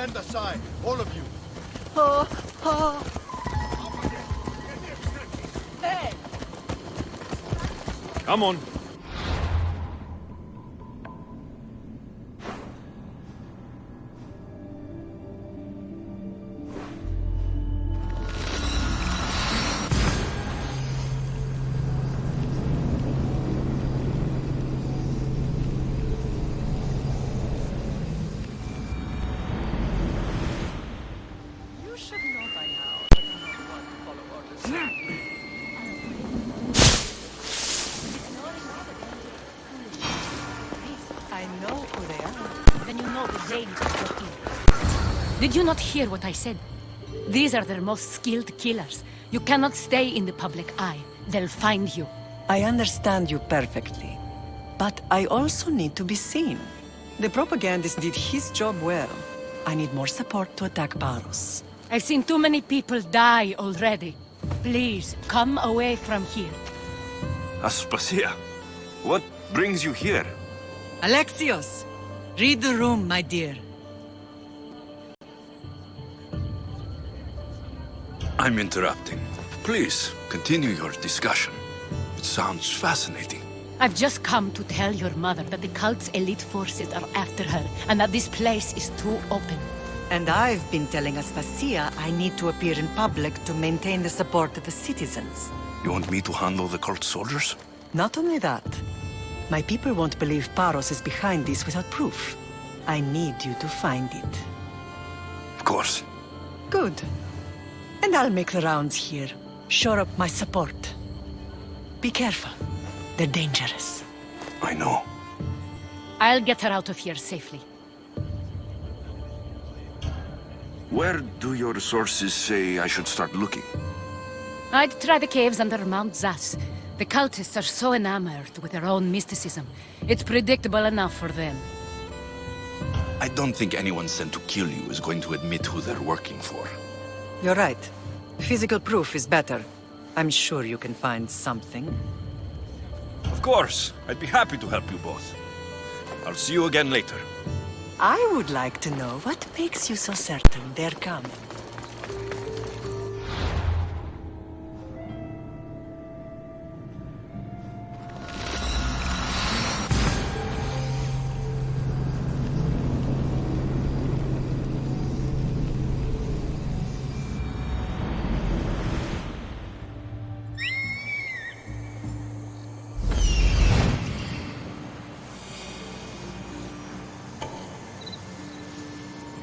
Stand aside, all of you. Oh, oh. Hey! Come on. You should know by now that I'm not one to follow orders. I know who they are. Then you know the range of your killers. Did you not hear what I said? These are their most skilled killers. You cannot stay in the public eye. They'll find you. I understand you perfectly. But I also need to be seen. The propagandist did his job well. I need more support to attack Paros. I've seen too many people die already. Please, come away from here. Aspasia, what brings you here? Alexios, read the room, my dear. I'm interrupting. Please, continue your discussion. It sounds fascinating. I've just come to tell your mother that the cult's elite forces are after her, and that this place is too open. And I've been telling Aspasia I need to appear in public to maintain the support of the citizens. You want me to handle the cult soldiers? Not only that, my people won't believe Paros is behind this without proof. I need you to find it. Of course. Good. And I'll make the rounds here. Shore up my support. Be careful. They're dangerous. I know. I'll get her out of here safely. Where do your sources say I should start looking? I'd try the caves under Mount Zas. The cultists are so enamored with their own mysticism. It's predictable enough for them. I don't think anyone sent to kill you is going to admit who they're working for. You're right. Physical proof is better. I'm sure you can find something. Of course. I'd be happy to help you both. I'll see you again later. I would like to know what makes you so certain they're coming.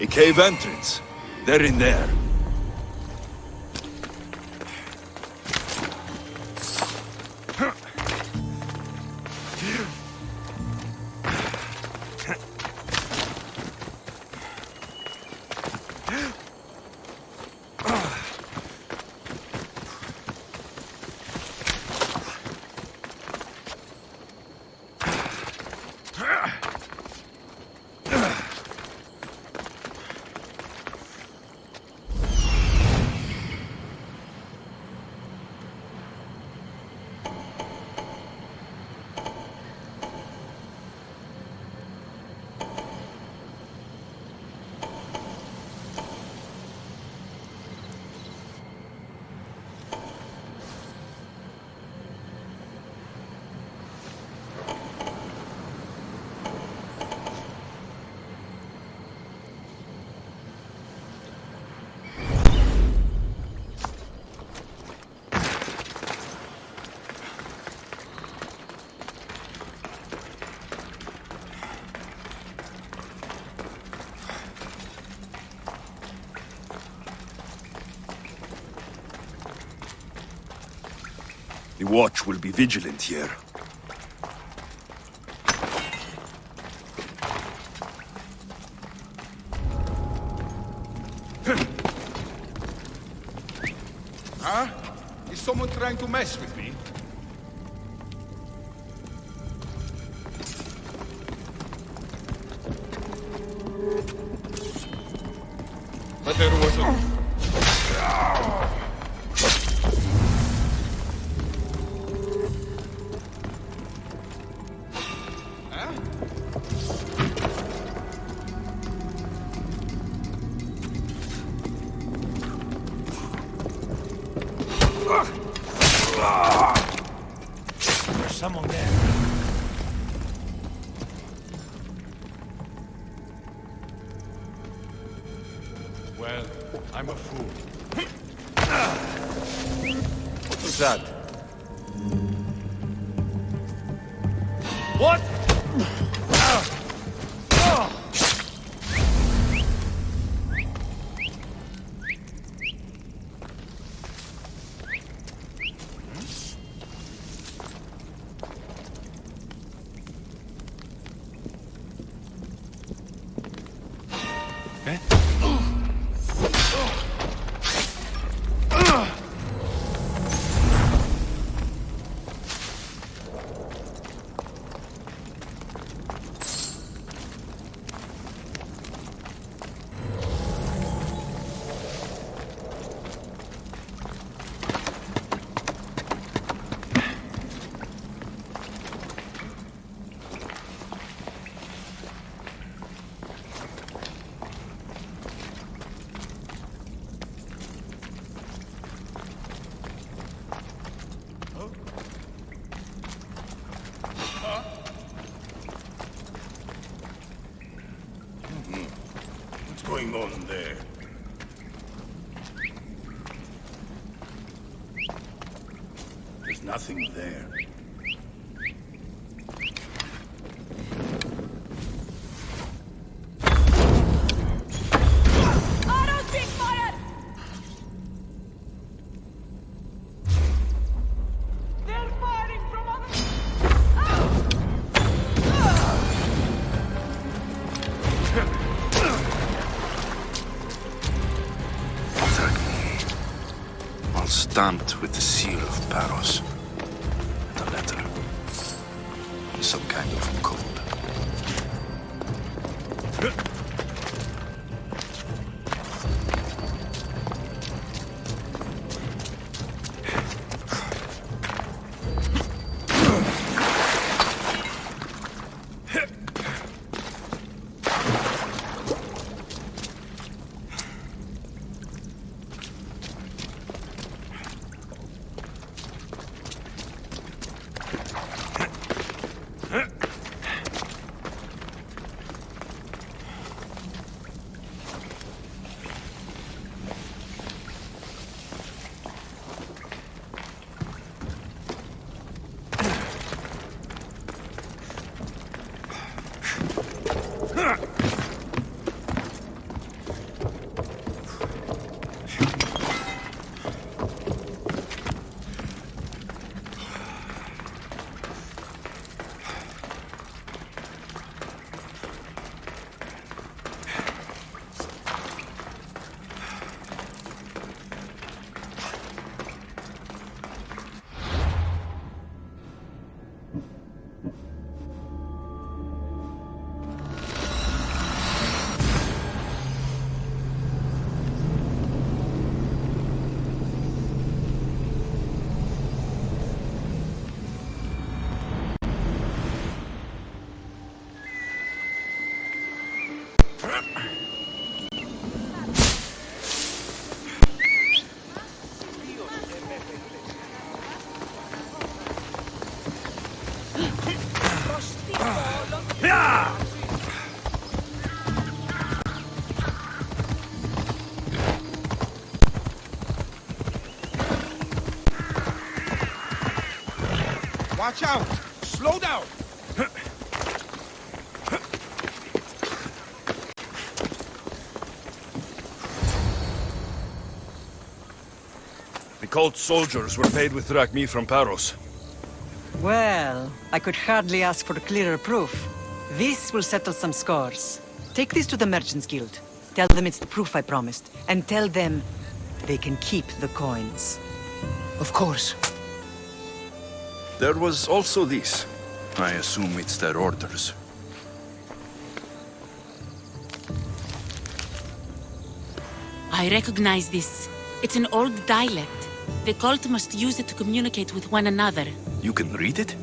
A cave entrance. They're in there. The watch will be vigilant here. Huh? Is someone trying to mess with me? But there was a... Well, I'm a fool. What's that? What? What's going on there? There's nothing there. All stamped with the seal of Paros. The letter is some kind of code. Watch out! Slow down! The cult soldiers were paid with drachmi from Paros. Well, I could hardly ask for clearer proof. This will settle some scores. Take this to the Merchants Guild. Tell them it's the proof I promised. And tell them they can keep the coins. Of course. There was also this. I assume it's their orders. I recognize this. It's an old dialect. The cult must use it to communicate with one another. You can read it?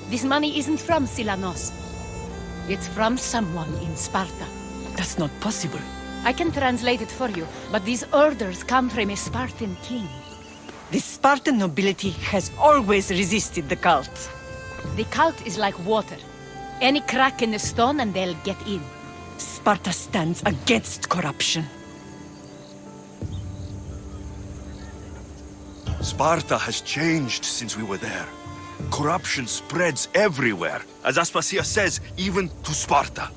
This money isn't from Silanos. It's from someone in Sparta. That's not possible. I can translate it for you, but these orders come from a Spartan king. The Spartan nobility has always resisted the cult. The cult is like water. Any crack in the stone and they'll get in. Sparta stands against corruption. Sparta has changed since we were there. Corruption spreads everywhere. As Aspasia says, even to Sparta.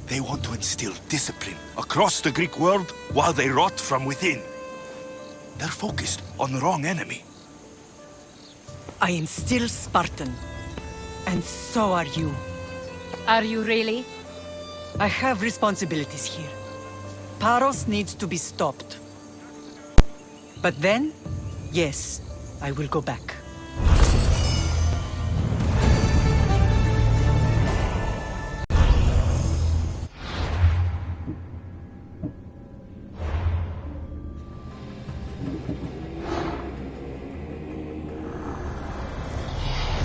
They want to instill discipline across the Greek world while they rot from within. They're focused on the wrong enemy. I am still Spartan. And so are you. Are you really? I have responsibilities here. Paros needs to be stopped. But then, yes, I will go back.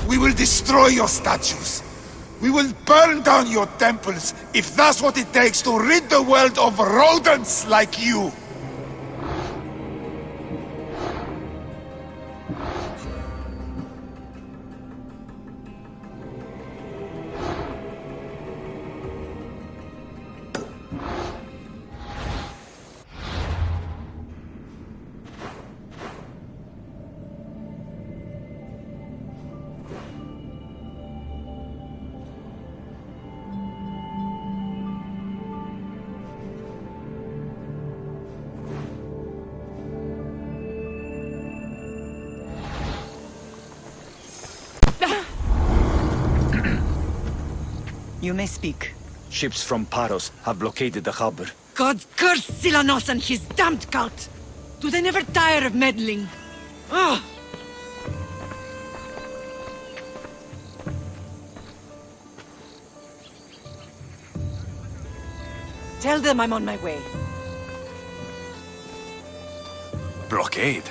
We will destroy your statues. We will burn down your temples if that's what it takes to rid the world of rodents like you. You may speak. Ships from Paros have blockaded the harbor. God curse Silanos and his damned cult! Do they never tire of meddling? Ah! Tell them I'm on my way. Blockade?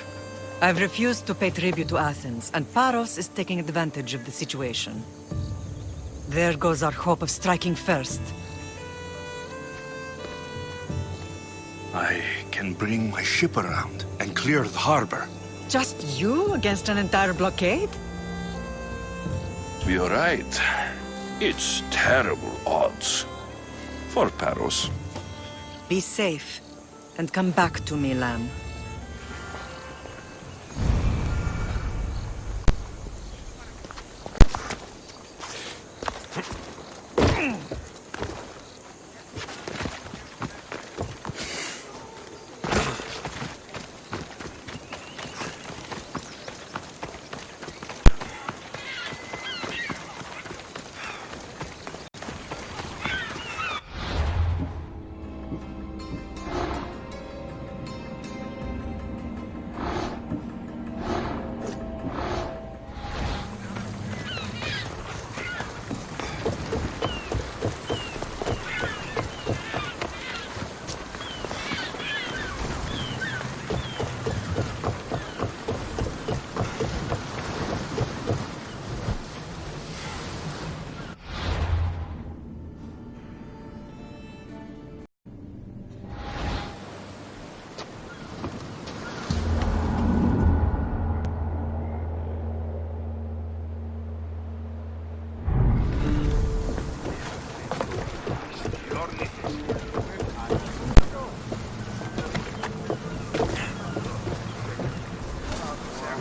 I've refused to pay tribute to Athens, and Paros is taking advantage of the situation. There goes our hope of striking first. I can bring my ship around and clear the harbor. Just you against an entire blockade? You're right. It's terrible odds. For Paros. Be safe, and come back to me, lamb.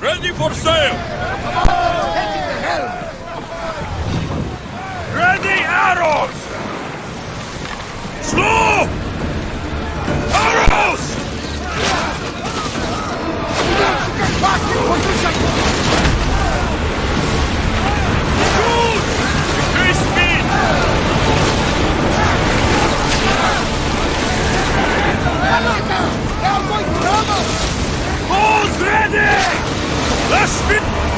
Ready for sail! Taking the helm! Ready arrows! Slow! Arrows! Get back in position! Shoot! Increase speed! They are going to ram us! Bows ready! Let's speed!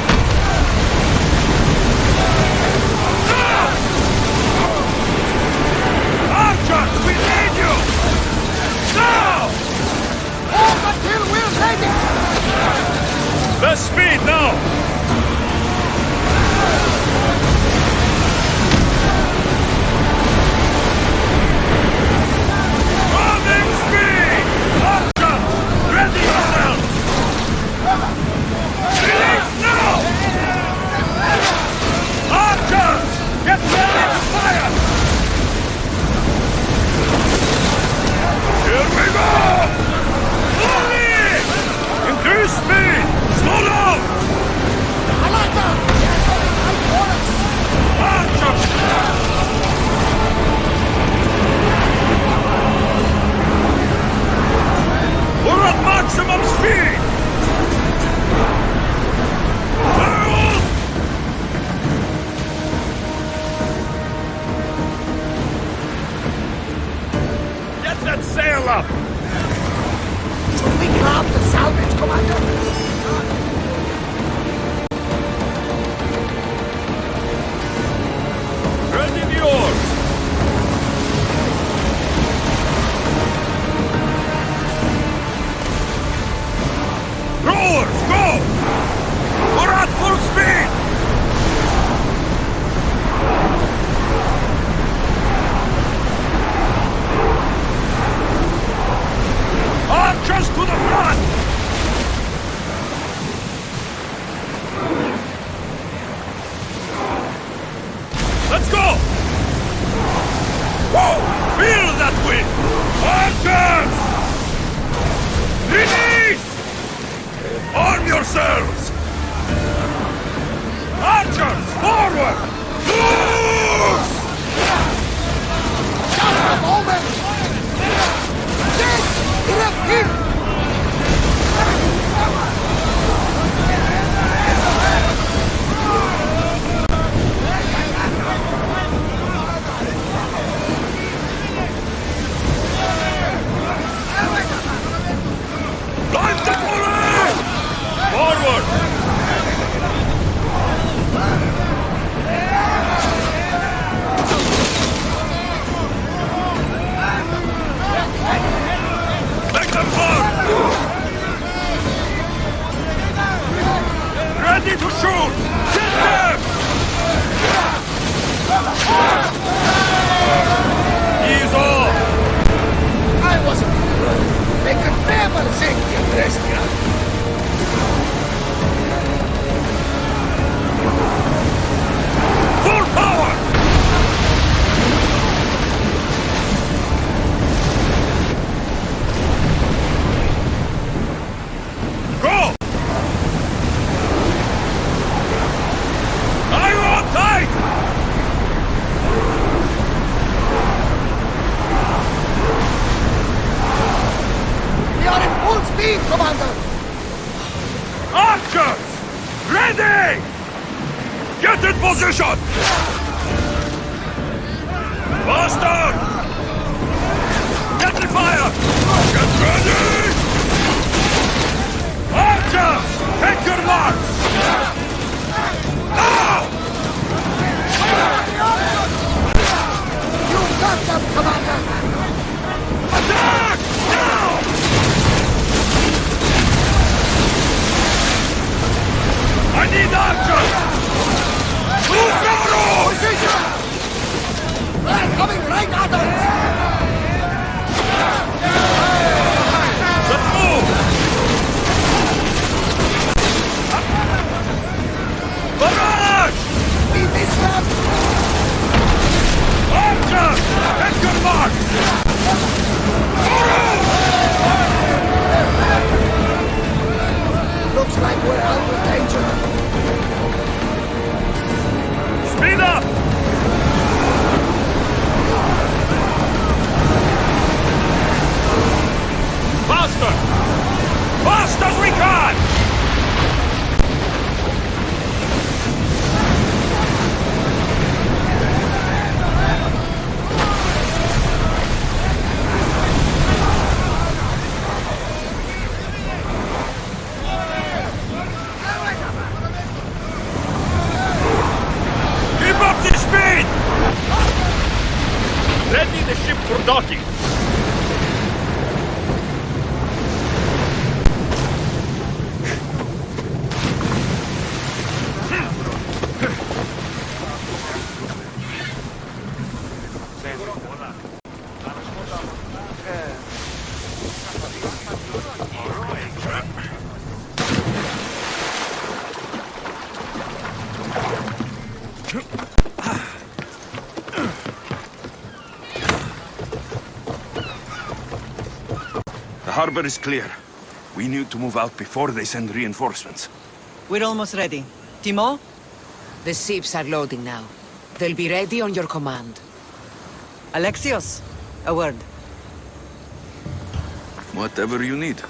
sail up! Should we grab the salvage, Commander? Ready the oars! Rowers, go! We're at full speed! Archers to the front! Let's go! Whoa! Feel that wind! Archers! Release! Arm yourselves! Archers, forward! Loose! Just a moment! Yes! We have him! Blind the bullet! Forward! Make them hard! Ready to shoot! Get them! Ease off! I wasn't wrong. They could never sink the restaurant. Full power! Go! Are you on tight? We are in full speed, Commander! Archers! Ready! Get in position! Faster! Get the fire! Get ready! Archers! Take your marks! Now! You got them, Commander! Attack! Now! I need archers! Move now! Position! They're coming right at us! Let's move! Barrage! We missed them! Archers! Take your mark! Looks like we're out of danger. Speed up! Faster! Fast as we can! Keep up the speed! Ready the ship for docking. The harbor is clear. We need to move out before they send reinforcements. We're almost ready. Timo? The ships are loading now. They'll be ready on your command. Alexios, a word. Whatever you need.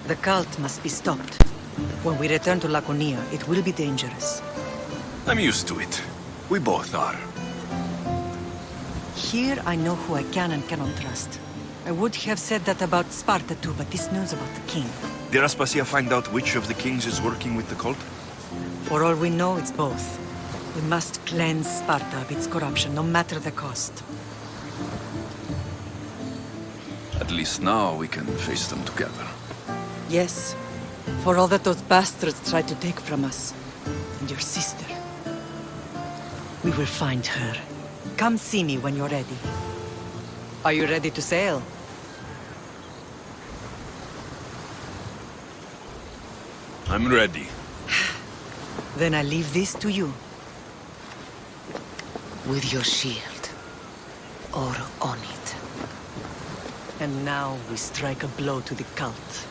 The cult must be stopped. When we return to Laconia, it will be dangerous. I'm used to it. We both are. Here I know who I can and cannot trust. I would have said that about Sparta too, but this news about the king. Did Aspasia find out which of the kings is working with the cult? For all we know, it's both. We must cleanse Sparta of its corruption, no matter the cost. At least now we can face them together. Yes, for all that those bastards tried to take from us. And your sister. We will find her. Come see me when you're ready. Are you ready to sail? I'm ready. Then I leave this to you. With your shield. Or on it. And now we strike a blow to the cult.